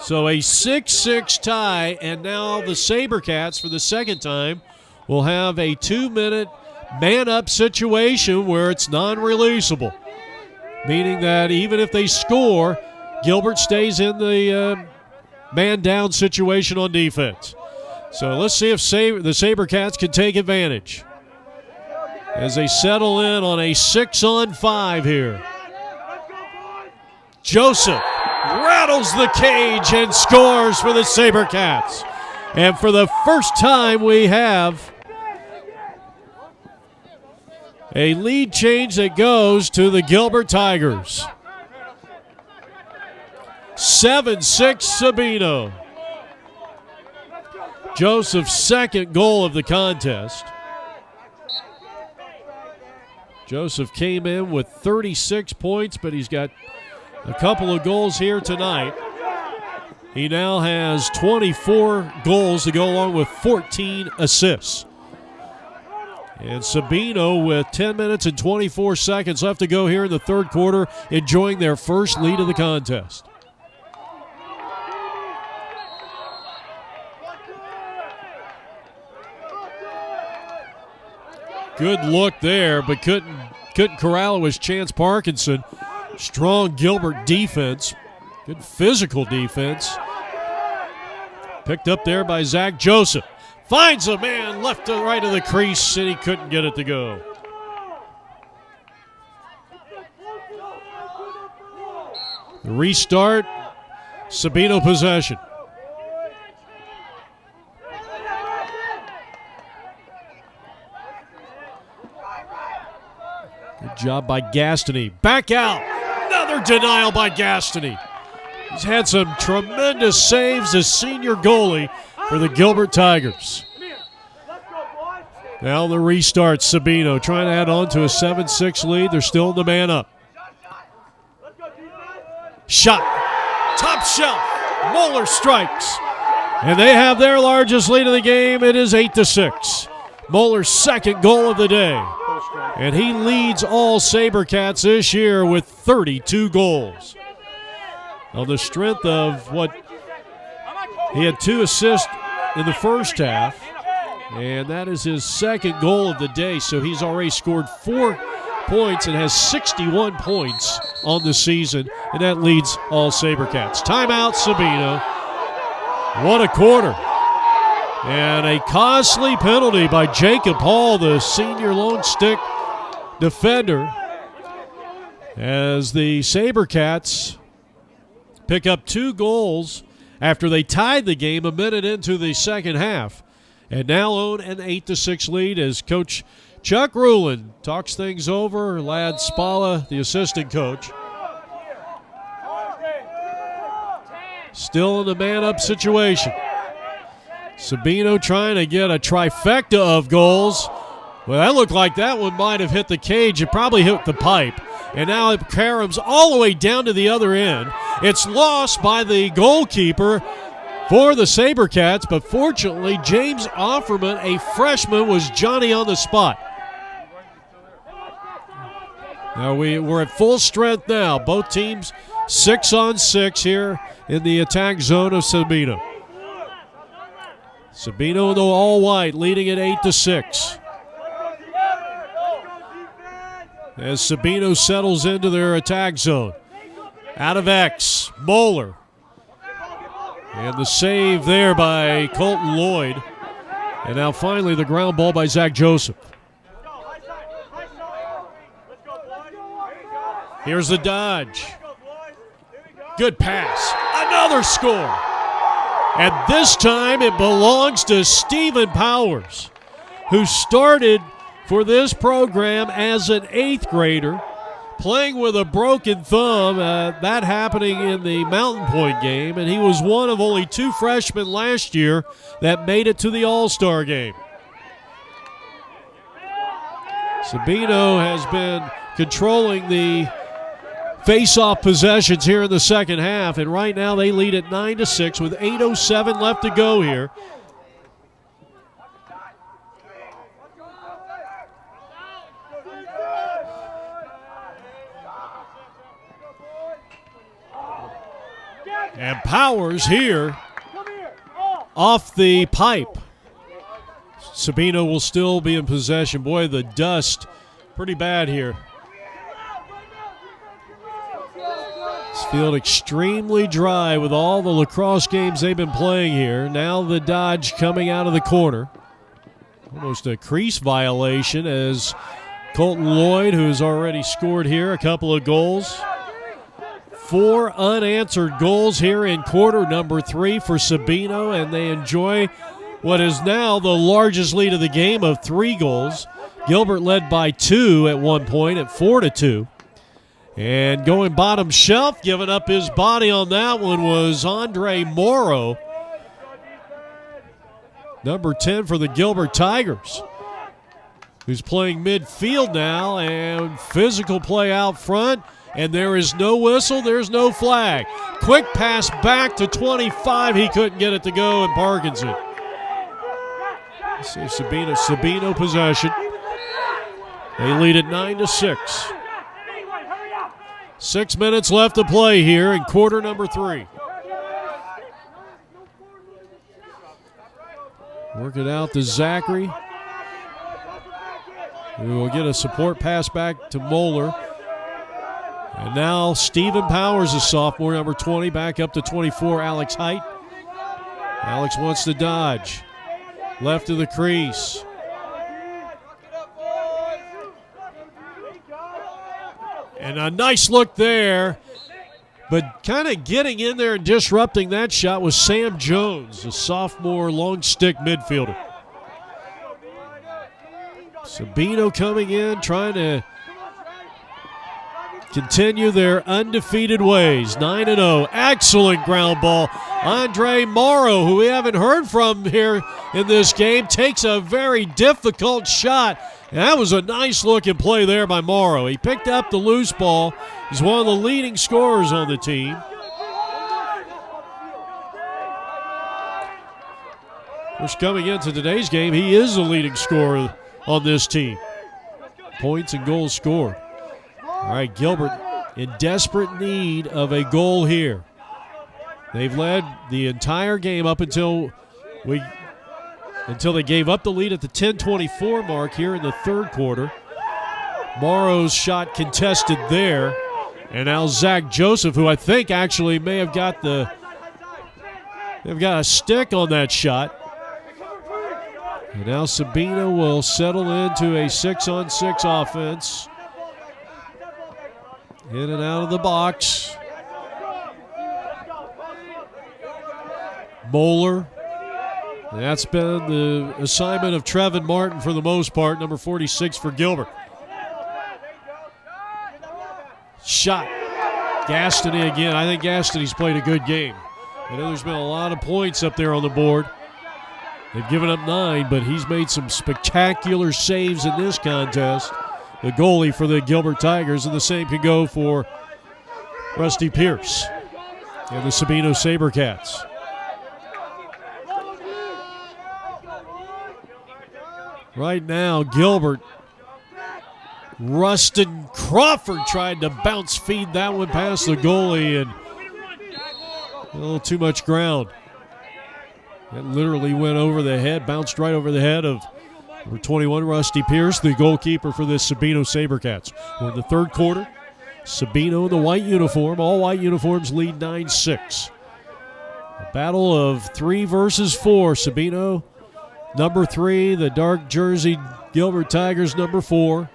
So a 6-6 tie, and now the Sabercats, for the second time, will have a 2-minute man-up situation where it's non-releasable, meaning that even if they score, Gilbert stays in the man-down situation on defense. So let's see if the Sabercats can take advantage as they settle in on a 6-on-5 here. Joseph rattles the cage and scores for the Sabercats. And for the first time, we have a lead change that goes to the Gilbert Tigers. 7-6 Sabino. Joseph's second goal of the contest. Joseph came in with 36 points, but he's got a couple of goals here tonight. He now has 24 goals to go along with 14 assists. And Sabino with 10 minutes and 24 seconds left to go here in the third quarter, enjoying their first lead of the contest. Good look there, but couldn't corral it was Chance Parkinson. Strong Gilbert defense. Good physical defense. Picked up there by Zach Joseph. Finds a man left to right of the crease, and he couldn't get it to go. The restart, Sabino possession. Good job by Gastany. Back out. Another denial by Gastany. He's had some tremendous saves as senior goalie for the Gilbert Tigers. Now the restart, Sabino trying to add on to a 7-6 lead. They're still in the man up. Shot. Top shelf. Moeller strikes. And they have their largest lead of the game. It is 8-6. Moeller's second goal of the day. And he leads all Sabercats this year with 32 goals. On the strength of what he had 2 assists in the first half, and that is his second goal of the day. So he's already scored 4 points and has 61 points on the season, and that leads all Sabercats. Timeout, Sabino. What a quarter. And a costly penalty by Jacob Hall, the senior lone stick defender, as the Sabercats pick up 2 goals after they tied the game a minute into the second half, and now own an 8-6 lead as Coach Chuck Rulin talks things over. Lad Spala, the assistant coach, still in the man-up situation. Sabino trying to get a trifecta of goals. Well, that looked like that one might have hit the cage. It probably hit the pipe. And now it caroms all the way down to the other end. It's lost by the goalkeeper. for the Sabercats, but fortunately James Offerman, a freshman, was Johnny on the spot. Now we're at full strength now. Both teams 6-on-6 here in the attack zone of Sabino. Sabino in the all-white, leading at 8-6. As Sabino settles into their attack zone. Out of X, Moeller. And the save there by Colton Lloyd. And now finally the ground ball by Zach Joseph. Here's the dodge. Good pass. Another score. And this time it belongs to Stephen Powers, who started for this program as an 8th grader, playing with a broken thumb, that happening in the Mountain Point game, and he was one of only 2 freshmen last year that made it to the All-Star game. Sabino has been controlling the face-off possessions here in the second half, and right now they lead at 9-6 with 8:07 left to go here. And Powers here off the pipe. Sabino will still be in possession. Boy, the dust pretty bad here. This field extremely dry with all the lacrosse games they've been playing here. Now the dodge coming out of the corner. Almost a crease violation as Colton Lloyd, who's already scored here a couple of goals. 4 unanswered goals here in quarter number 3 for Sabino, and they enjoy what is now the largest lead of the game of 3 goals. Gilbert led by 2 at one point at 4-2. And going bottom shelf, giving up his body on that one was Andre Morrow, number 10 for the Gilbert Tigers, who's playing midfield now, and physical play out front. And there is no whistle, there's no flag. Quick pass back to 25. He couldn't get it to go, and Parkinson. Let's see Sabino possession. They lead at 9-6. 6 minutes left to play here in quarter number 3. Work it out to Zachary, who will get a support pass back to Moeller. And now Stephen Powers, a sophomore, number 20, back up to 24, Alex Height. Alex wants to dodge. Left of the crease. And a nice look there. But kind of getting in there and disrupting that shot was Sam Jones, a sophomore long stick midfielder. Sabino coming in, trying to continue their undefeated ways. 9-0. Excellent ground ball. Andre Morrow, who we haven't heard from here in this game, takes a very difficult shot. And that was a nice looking play there by Morrow. He picked up the loose ball. He's one of the leading scorers on the team. Of course, coming into today's game, he is the leading scorer on this team. Points and goals scored. All right, Gilbert in desperate need of a goal here. They've led the entire game up until they gave up the lead at the 10:24 mark here in the third quarter. Morrow's shot contested there. And now Zach Joseph, who I think actually may have got they've got a stick on that shot. And now Sabino will settle into a 6-on-6 offense. In and out of the box. Moeller. That's been the assignment of Trevin Martin for the most part, number 46 for Gilbert. Shot. Gastony again. I think Gastony's played a good game. I know there's been a lot of points up there on the board. They've given up 9, but he's made some spectacular saves in this contest. The goalie for the Gilbert Tigers, and the same can go for Rusty Pierce and the Sabino Sabercats. Right now, Gilbert. Rustin Crawford tried to bounce feed that one past the goalie, and a little too much ground. That literally went over the head, bounced right over the head of number 21, Rusty Pierce, the goalkeeper for the Sabino Sabercats. We're in the third quarter. Sabino in the white uniform. All white uniforms lead 9-6. A battle of 3 versus 4. Sabino, number 3. The dark jersey Gilbert Tigers, number 4.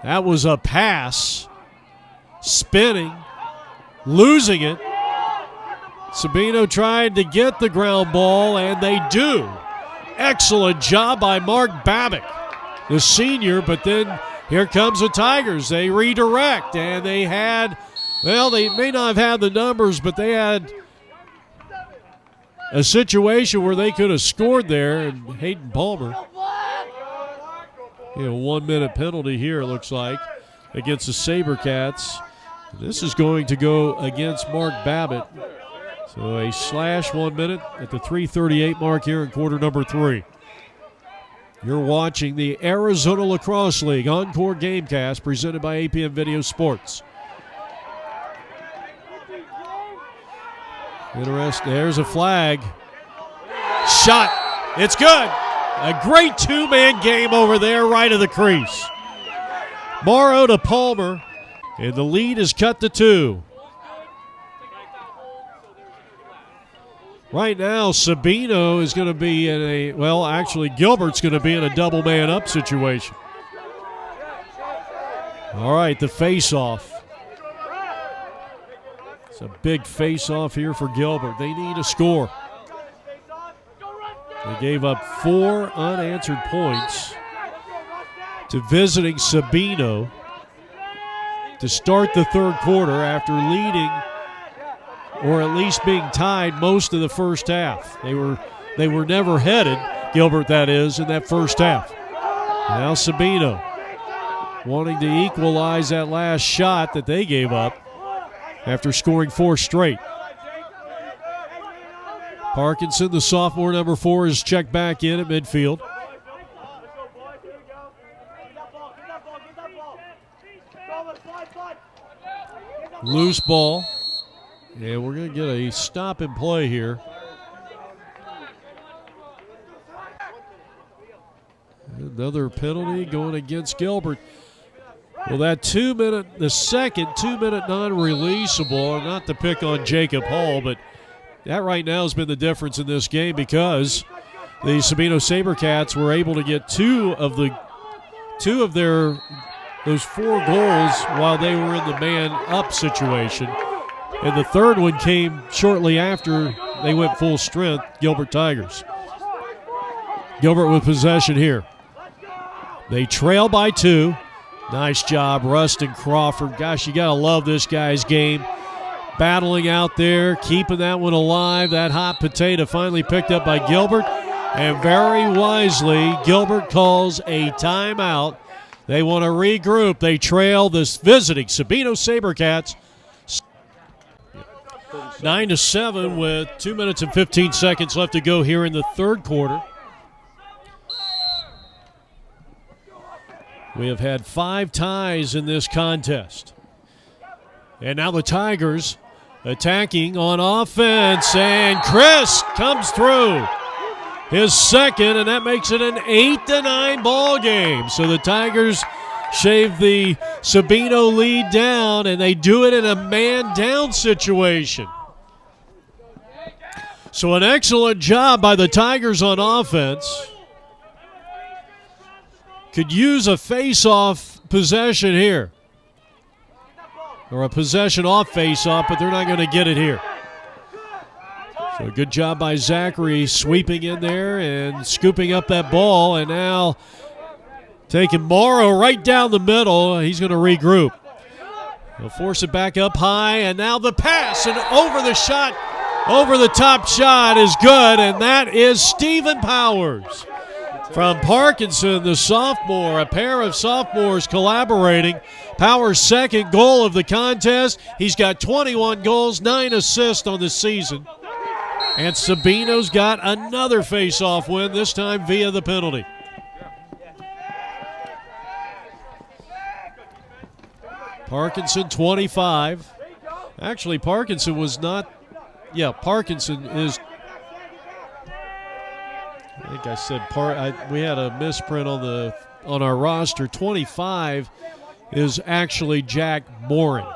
That was a pass. Spinning. Losing it. Sabino tried to get the ground ball, and they do. Excellent job by Mark Babick, the senior, but then here comes the Tigers. They redirect, and they had, well, they may not have had the numbers, but they had a situation where they could have scored there, and Hayden Palmer, 1 minute penalty here, it looks like, against the Sabercats. This is going to go against Mark Babbitt. So a slash 1 minute at the 3:38 mark here in quarter number 3. You're watching the Arizona Lacrosse League Encore Gamecast presented by APM Video Sports. Interesting. There's a flag. Shot. It's good. A great two-man game over there right of the crease. Morrow to Palmer, and the lead is cut to 2. Right now, Sabino is going to be in a, well, actually, Gilbert's going to be in a double man up situation. All right, the face-off. It's a big face-off here for Gilbert. They need a score. They gave up 4 unanswered points to visiting Sabino to start the third quarter after leading, or at least being tied most of the first half. They were never headed, Gilbert that is, in that first half. Now Sabino wanting to equalize that last shot that they gave up after scoring 4 straight. Parkinson, the sophomore, number 4, is checked back in at midfield. Loose ball. And we're going to get a stop and play here. Another penalty going against Gilbert. Well, that the second 2-minute non-releasable, not to pick on Jacob Hall, but that right now has been the difference in this game because the Sabino Sabercats were able to get two of those 4 goals while they were in the man-up situation. And the third one came shortly after they went full strength, Gilbert Tigers. Gilbert with possession here. They trail by 2. Nice job, Rustin Crawford. Gosh, you got to love this guy's game. Battling out there, keeping that one alive. That hot potato finally picked up by Gilbert. And very wisely, Gilbert calls a timeout. They want to regroup. They trail this visiting Sabino Sabercats 9-7 with 2 minutes and 15 seconds left to go here in the third quarter. We have had 5 ties in this contest. And now the Tigers attacking on offense, and Chris comes through. His second, and that makes it an 8-9 ball game. So the Tigers shave the Sabino lead down, and they do it in a man-down situation. So an excellent job by the Tigers on offense. Could use a face-off possession here. Or a possession off face-off, but they're not going to get it here. So a good job by Zachary sweeping in there and scooping up that ball, and now taking Morrow right down the middle. He's going to regroup. He'll force it back up high, and now the pass, and over the top shot is good, and that is Stephen Powers. from Parkinson, the sophomore. A pair of sophomores collaborating. Power's second goal of the contest. He's got 21 goals, 9 assists on the season. And Sabino's got another face-off win, this time via the penalty. Parkinson, 25. Actually, Parkinson was not. Yeah, Parkinson is. I think I said we had a misprint on our roster. 25 is actually Jack Moran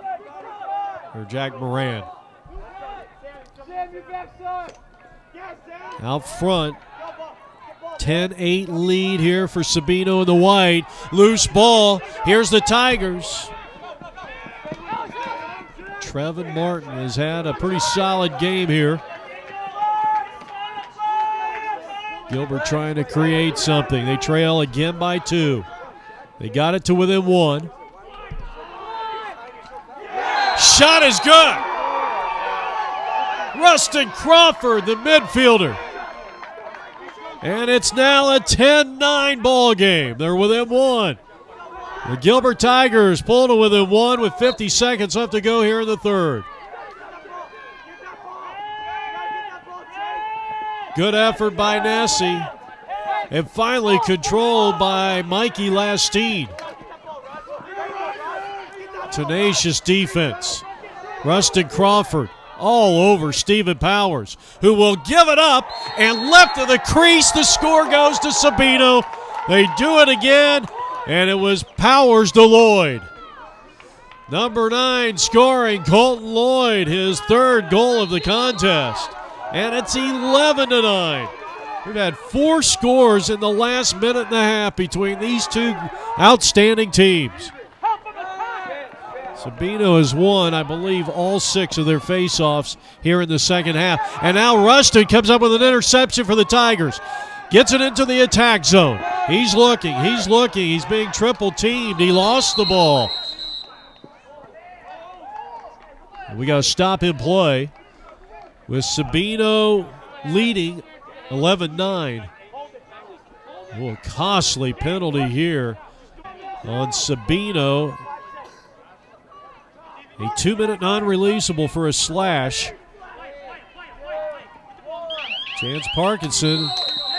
or Jack Moran. Out front, 10-8 lead here for Sabino in the white. Loose ball. Here's the Tigers. Trevin Martin has had a pretty solid game here. Gilbert trying to create something. They trail again by 2. They got it to within 1. Shot is good. Rustin Crawford, the midfielder. And it's now a 10-9 ball game. They're within 1. The Gilbert Tigers pulled to within 1 with 50 seconds left to go here in the third. Good effort by Nessie. And finally controlled by Mikey Lastine. Tenacious defense. Rustin Crawford all over Stephen Powers, who will give it up, and left of the crease, the score goes to Sabino. They do it again, and it was Powers to Lloyd. Number 9 scoring, Colton Lloyd, his third goal of the contest, and it's 11-9. We've had 4 scores in the last minute and a half between these two outstanding teams. Sabino has won, I believe, all 6 of their face-offs here in the second half. And now Rustin comes up with an interception for the Tigers. Gets it into the attack zone. He's looking. He's being triple-teamed. He lost the ball. We got to stop in play with Sabino leading 11-9. A costly penalty here on Sabino. A 2-minute non-releasable for a slash. Chance Parkinson,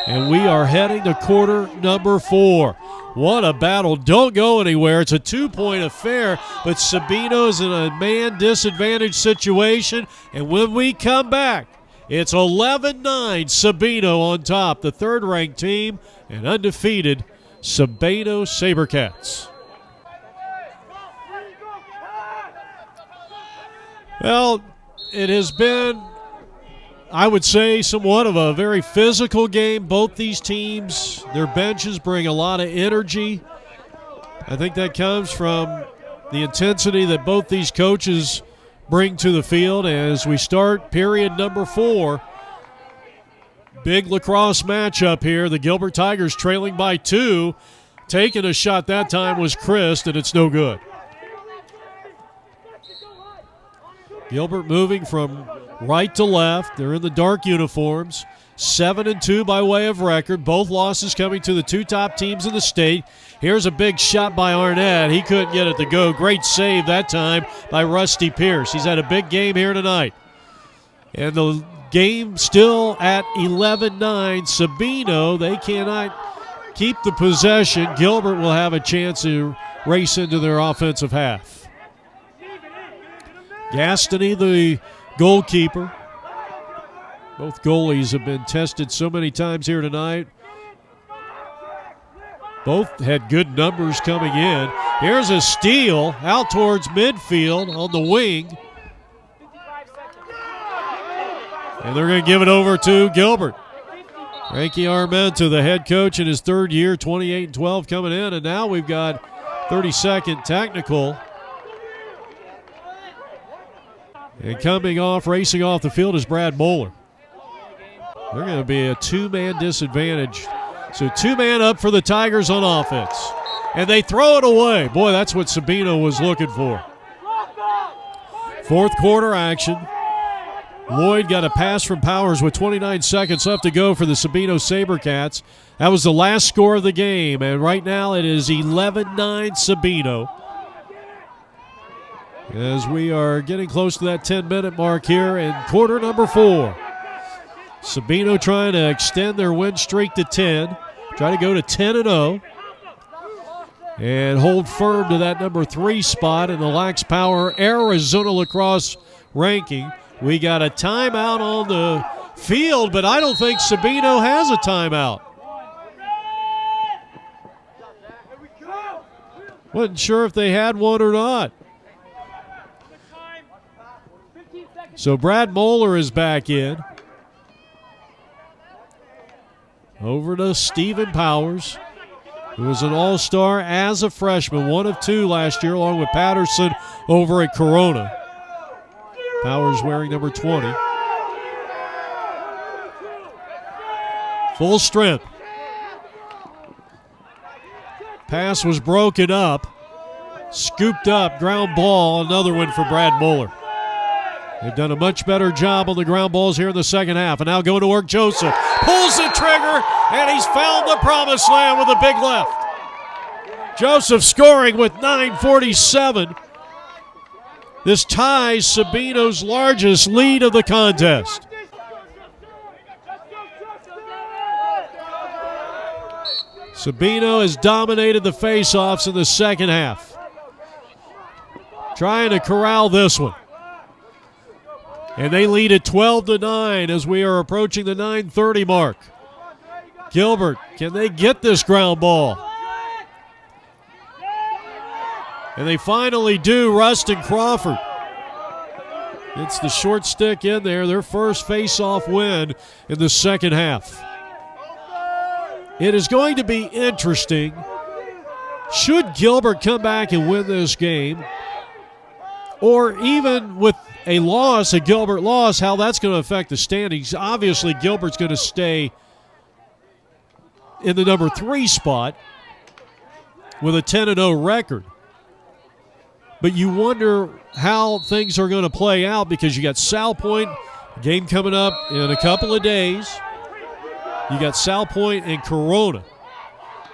and we are heading to quarter number 4. What a battle. Don't go anywhere. It's a 2-point affair, but Sabino's in a man disadvantaged situation, and when we come back, it's 11-9 Sabino on top, the third-ranked team, and undefeated Sabino Sabercats. Well, it has been, I would say, somewhat of a very physical game. Both these teams, their benches bring a lot of energy. I think that comes from the intensity that both these coaches bring to the field. As we start period number 4, big lacrosse matchup here. The Gilbert Tigers trailing by 2. Taking a shot that time was Christ, and it's no good. Gilbert moving from right to left. They're in the dark uniforms. 7-2 by way of record. Both losses coming to the 2 top teams in the state. Here's a big shot by Arnett. He couldn't get it to go. Great save that time by Rusty Pierce. He's had a big game here tonight. And the game still at 11-9. Sabino, they cannot keep the possession. Gilbert will have a chance to race into their offensive half. Gastony, the goalkeeper. Both goalies have been tested so many times here tonight. Both had good numbers coming in. Here's a steal out towards midfield on the wing. And they're going to give it over to Gilbert. Frankie Armenta, the head coach in his third year, 28-12 coming in. And now we've got 30-second technical. And coming off, racing off the field is Brad Moeller. They're going to be a 2-man disadvantage. So 2-man up for the Tigers on offense. And they throw it away. Boy, that's what Sabino was looking for. Fourth quarter action. Lloyd got a pass from Powers with 29 seconds left to go for the Sabino Sabercats. That was the last score of the game, and right now it is 11-9 Sabino. As we are getting close to that 10-minute mark here in quarter number 4. Sabino trying to extend their win streak to 10. Try to go to 10-0. And hold firm to that number 3 spot in the Lax Power Arizona Lacrosse ranking. We got a timeout on the field, but I don't think Sabino has a timeout. Wasn't sure if they had one or not. So Brad Moeller is back in. Over to Stephen Powers, who was an all-star as a freshman, 1 of 2 last year, along with Patterson over at Corona. Powers wearing number 20. Full strength. Pass was broken up. Scooped up, ground ball, another one for Brad Moeller. They've done a much better job on the ground balls here in the second half. And now going to work, Joseph pulls the trigger, and he's found the promised land with a big left. Joseph scoring with 9:47. This ties Sabino's largest lead of the contest. Sabino has dominated the faceoffs in the second half. Trying to corral this one. And they lead at 12-9 as we are approaching the 9:30 mark. Gilbert, can they get this ground ball? And they finally do. Rustin Crawford gets the short stick in there, their first face-off win in the second half. It is going to be interesting. Should Gilbert come back and win this game, or even with a loss, a Gilbert loss, how that's going to affect the standings. Obviously, Gilbert's going to stay in the number 3 spot with a 10-0 record. But you wonder how things are going to play out because you got Sal Point, game coming up in a couple of days. You got Sal Point and Corona.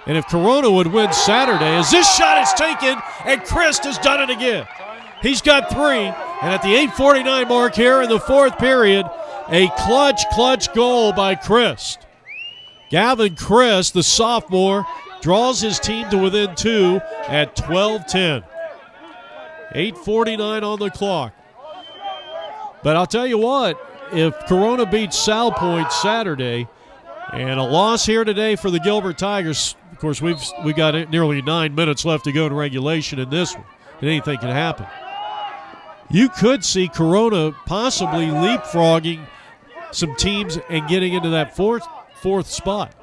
And if Corona would win Saturday, as this shot is taken, and Christ has done it again. He's got 3, and at the 8:49 mark here in the fourth period, a clutch goal by Christ. Gavin Christ, the sophomore, draws his team to within 2 at 12-10. 8:49 on the clock. But I'll tell you what, if Corona beats Sal Point Saturday, and a loss here today for the Gilbert Tigers, of course, we got nearly 9 minutes left to go in regulation in this one, and anything can happen. You could see Corona possibly leapfrogging some teams and getting into that fourth spot.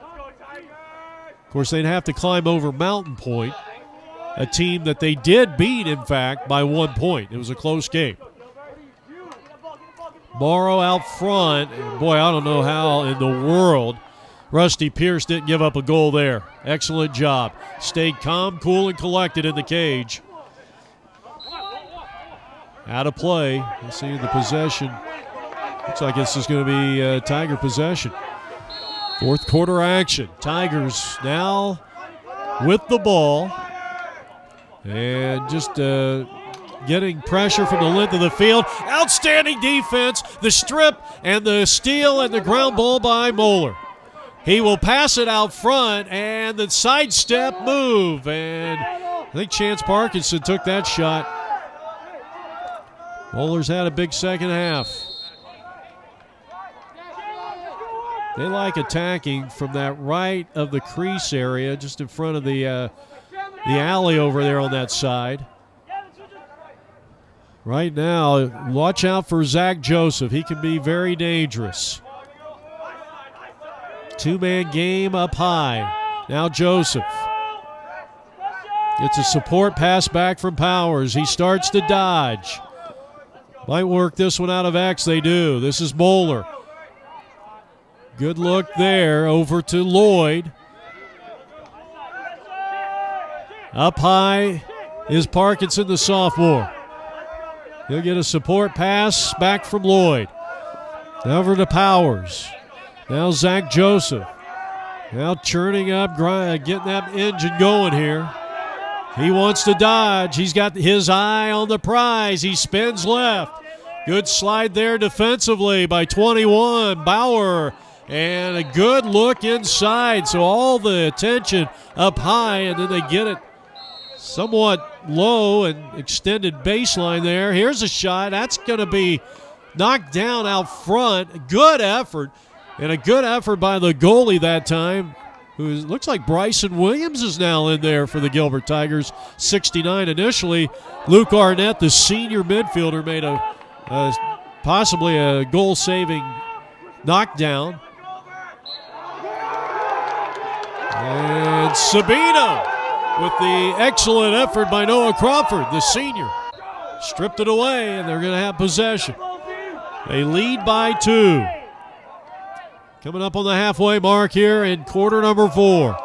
Of course, they'd have to climb over Mountain Point, a team that they did beat, in fact, by 1 point. It was a close game. Morrow out front. Boy, I don't know how in the world Rusty Pierce didn't give up a goal there. Excellent job. Stayed calm, cool, and collected in the cage. Out of play. You see the possession. Looks like this is going to be Tiger possession. Fourth quarter action. Tigers now with the ball. And just getting pressure from the length of the field. Outstanding defense. The strip and the steal and the ground ball by Moeller. He will pass it out front and the sidestep move. And I think Chance Parkinson took that shot. Moeller's had a big second half. They like attacking from that right of the crease area, just in front of the alley over there on that side. Right now, watch out for Zach Joseph. He can be very dangerous. 2-man game up high. Now Joseph gets a support pass back from Powers. He starts to dodge. Might work this one out of X. They do. This is Moeller. Good look there. Over to Lloyd. Up high is Parkinson, the sophomore. He'll get a support pass back from Lloyd. Over to Powers. Now Zach Joseph. Now churning up, getting that engine going here. He wants to dodge. He's got his eye on the prize. He spins left. Good slide there defensively by 21, Bauer. And a good look inside. So all the attention up high, and then they get it somewhat low and extended baseline there. Here's a shot. That's going to be knocked down out front. Good effort, and a good effort by the goalie that time, who looks like Bryson Williams is now in there for the Gilbert Tigers. 69 initially. Luke Arnett, the senior midfielder, made possibly a goal-saving knockdown. And Sabino with the excellent effort by Noah Crawford, the senior. Stripped it away, and they're going to have possession. They lead by 2. Coming up on the halfway mark here in quarter number 4.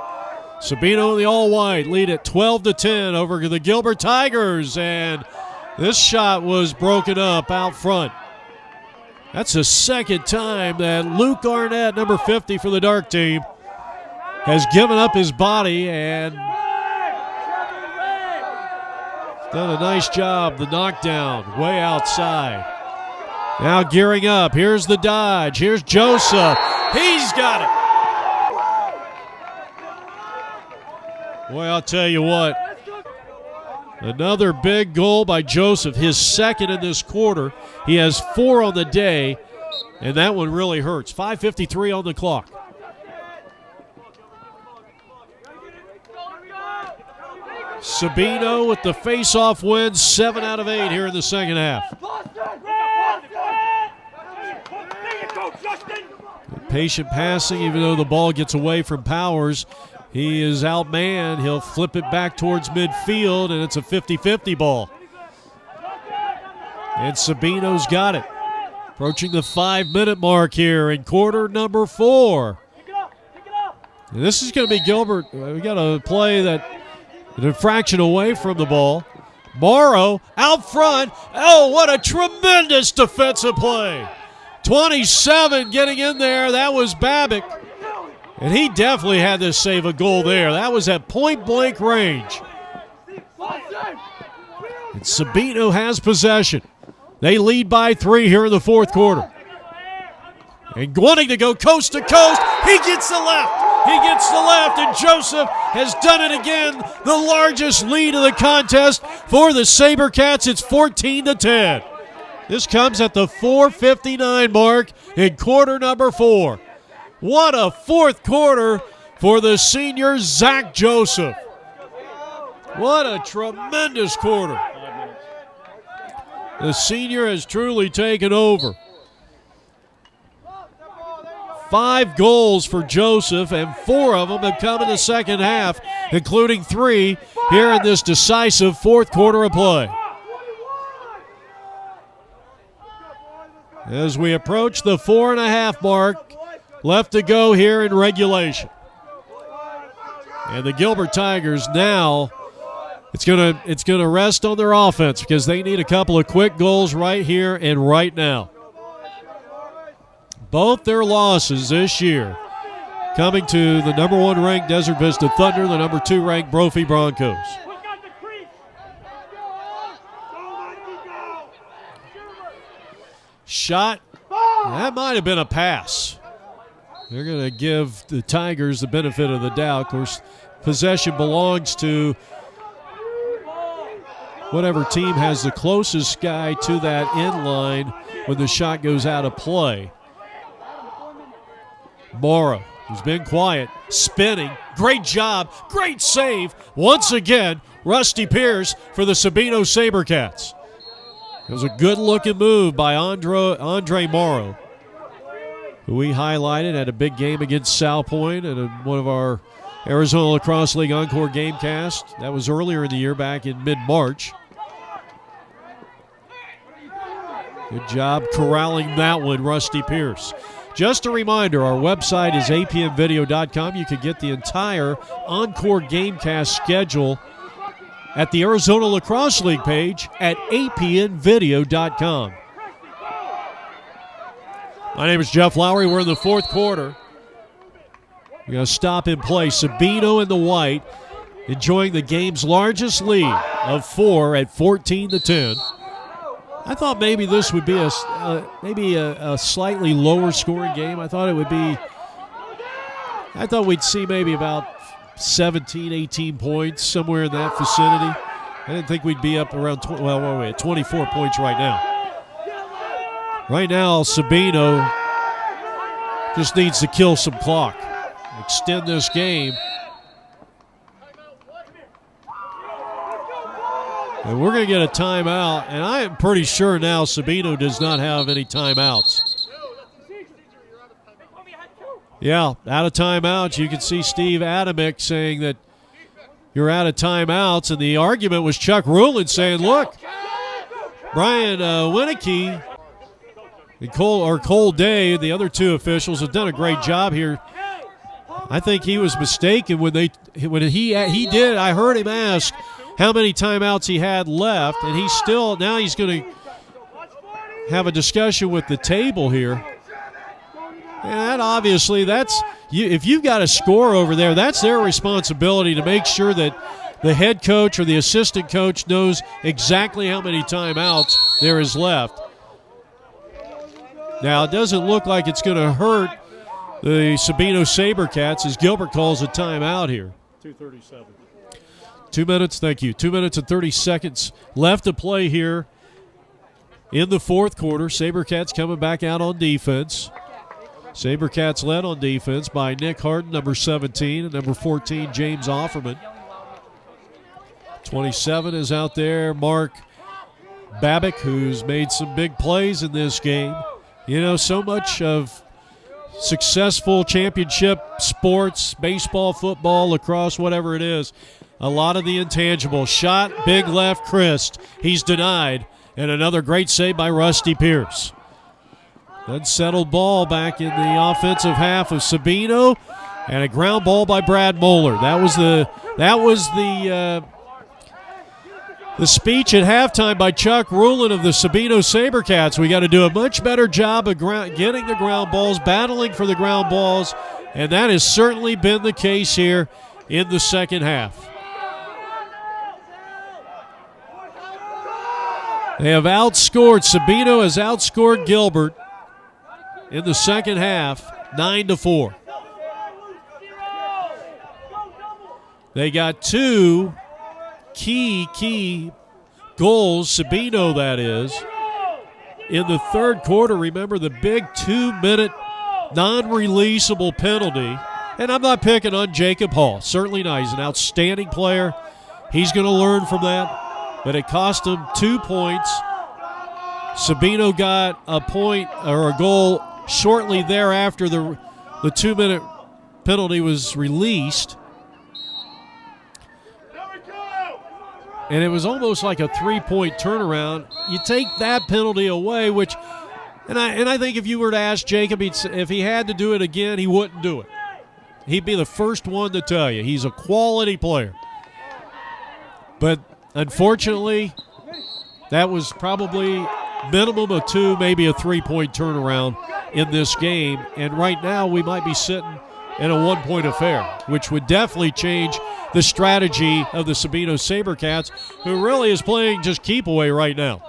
Sabino and the all-white lead at 12-10 over the Gilbert Tigers, and this shot was broken up out front. That's the second time that Luke Arnett, number 50 for the Dark team, has given up his body and done a nice job. The knockdown way outside. Now gearing up. Here's the dodge. Here's Joseph. He's got it. Boy, I'll tell you what. Another big goal by Joseph, his second in this quarter. He has 4 on the day, and that one really hurts. 5:53 on the clock. Sabino with the face-off win, 7 out of 8 here in the second half. Patient passing, even though the ball gets away from Powers. He is outmanned. He'll flip it back towards midfield, and it's a 50-50 ball. And Sabino's got it. Approaching the 5-minute mark here in quarter number 4. And this is going to be Gilbert. We got a play that an infraction away from the ball. Morrow out front. Oh, what a tremendous defensive play. 27 getting in there. That was Babick. And he definitely had to save a goal there. That was at point-blank range. And Sabino has possession. They lead by 3 here in the fourth quarter. And wanting to go coast to coast, he gets the left. He gets the left, and Joseph has done it again. The largest lead of the contest for the Sabercats. It's 14-10. This comes at the 4:59 mark in quarter number 4. What a fourth quarter for the senior Zach Joseph. What a tremendous quarter. The senior has truly taken over. 5 goals for Joseph, and 4 of them have come in the second half, including 3 here in this decisive fourth quarter of play. As we approach the 4.5 mark, left to go here in regulation. And the Gilbert Tigers now, it's gonna rest on their offense because they need a couple of quick goals right here and right now. Both their losses this year coming to the number 1 ranked Desert Vista Thunder, the number 2 ranked Brophy Broncos. Shot, that might have been a pass. They're going to give the Tigers the benefit of the doubt. Of course, possession belongs to whatever team has the closest guy to that end line when the shot goes out of play. Morrow, who's been quiet, spinning. Great job, great save. Once again, Rusty Pierce for the Sabino Sabercats. It was a good-looking move by Andre Morrow, who we highlighted, had a big game against South Point and one of our Arizona Lacrosse League Encore Gamecast. That was earlier in the year, back in mid-March. Good job corralling that one, Rusty Pierce. Just a reminder, our website is apnvideo.com. You can get the entire Encore Gamecast schedule at the Arizona Lacrosse League page at apnvideo.com. My name is Jeff Lowry. We're in the fourth quarter. We're going to stop and play. Sabino in the white, enjoying the game's largest lead of 4 at 14-10. I thought maybe this would be a slightly lower scoring game. I thought we'd see maybe about 17, 18 points, somewhere in that vicinity. I didn't think we'd be up around 24 points right now. Right now, Sabino just needs to kill some clock, extend this game. And we're going to get a timeout, and I am pretty sure now Sabino does not have any timeouts. Yeah, out of timeouts. You can see Steve Adamick saying that you're out of timeouts, and the argument was Chuck Rulin saying, look, Brian Winicky and Cole Day, the other two officials, have done a great job here. I think he was mistaken when he did. I heard him ask how many timeouts he had left, and he's going to have a discussion with the table here. And obviously, if you've got a score over there, that's their responsibility to make sure that the head coach or the assistant coach knows exactly how many timeouts there is left. Now, it doesn't look like it's going to hurt the Sabino Sabercats as Gilbert calls a timeout here. 2:37. 2 minutes, thank you. 2 minutes and 30 seconds left to play here in the fourth quarter. Sabercats coming back out on defense. Sabercats led on defense by Nick Harden, number 17, and number 14, James Offerman. 27 is out there, Mark Babick, who's made some big plays in this game. You know, so much of successful championship sports, baseball, football, lacrosse, whatever it is, a lot of the intangible. Shot, big left, Christ. He's denied. And another great save by Rusty Pierce. Unsettled ball back in the offensive half of Sabino, and a ground ball by Brad Moeller. That was the speech at halftime by Chuck Rulin of the Sabino Sabercats. We got to do a much better job of getting the ground balls, battling for the ground balls, and that has certainly been the case here in the second half. They have outscored, Sabino has outscored Gilbert in the second half, 9-4. They got two key goals, Sabino that is, in the third quarter. Remember the big 2-minute non-releasable penalty. And I'm not picking on Jacob Hall. Certainly not. He's an outstanding player. He's going to learn from that. But it cost him 2 points. Sabino got a point or a goal shortly thereafter the 2-minute penalty was released. And it was almost like a 3-point turnaround. You take that penalty away, which, and I think if you were to ask Jacob, if he had to do it again, he wouldn't do it. He'd be the first one to tell you. He's a quality player. But unfortunately, that was probably minimum of 2, maybe a 3-point turnaround in this game. And right now we might be sitting in a 1-point affair, which would definitely change the strategy of the Sabino Sabercats, who really is playing just keep away right now.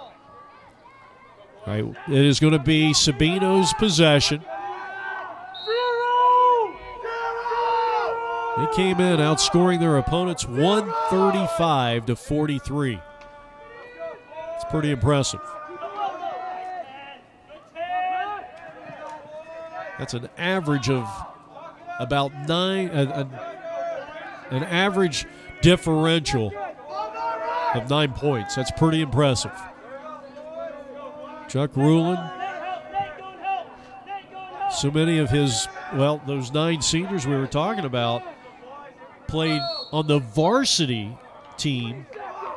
All right, it is going to be Sabino's possession. They came in outscoring their opponents 135-43. It's pretty impressive. That's an average of about 9, an average differential of 9 points. That's pretty impressive. Chuck Rulin, so many of his, those 9 seniors we were talking about played on the varsity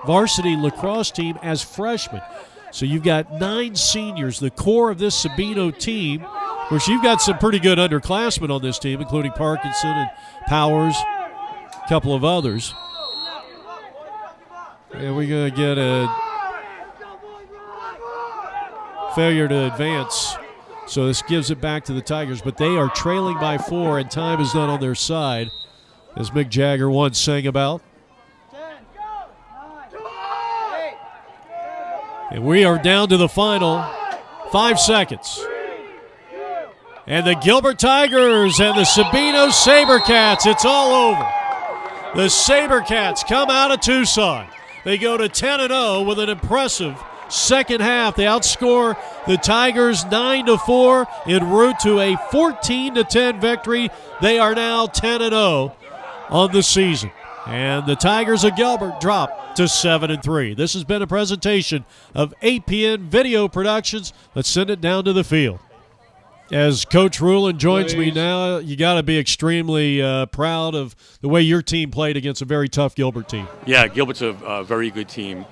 lacrosse team as freshmen. So you've got 9 seniors, the core of this Sabino team. Of course, you've got some pretty good underclassmen on this team, including Parkinson and Powers, a couple of others. And we're going to get a failure to advance So this gives it back to the Tigers, but they are trailing by 4, and time is not on their side, as Mick Jagger once sang about. And we are down to the final 5 seconds. And the Gilbert Tigers and the Sabino Sabercats, it's all over. The Sabercats come out of Tucson. They go to 10-0 with an impressive second half. They outscore the Tigers 9-4 en route to a 14-10 victory. They are now 10-0 on the season. And the Tigers of Gilbert drop to 7-3. This has been a presentation of APN Video Productions. Let's send it down to the field. As Coach Rulin joins me now, you got to be extremely proud of the way your team played against a very tough Gilbert team. Yeah, Gilbert's a very good team.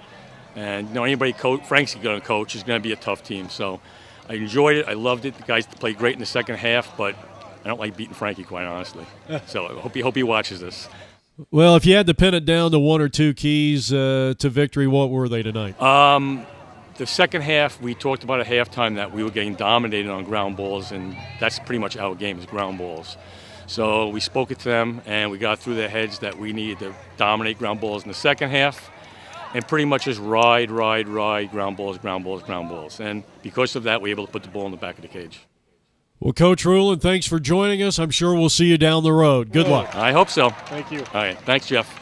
And anybody Frank's going to coach is going to be a tough team. So I enjoyed it. I loved it. The guys played great in the second half, but I don't like beating Frankie, quite honestly. So I hope he watches this. Well, if you had to pin it down to one or two keys to victory, what were they tonight? The second half, we talked about at halftime that we were getting dominated on ground balls, and that's pretty much our game is ground balls. So we spoke it to them, and we got through their heads that we needed to dominate ground balls in the second half and pretty much just ride, ground balls. And because of that, we were able to put the ball in the back of the cage. Well, Coach Rulin, thanks for joining us. I'm sure we'll see you down the road. Good luck. I hope so. Thank you. All right. Thanks, Jeff.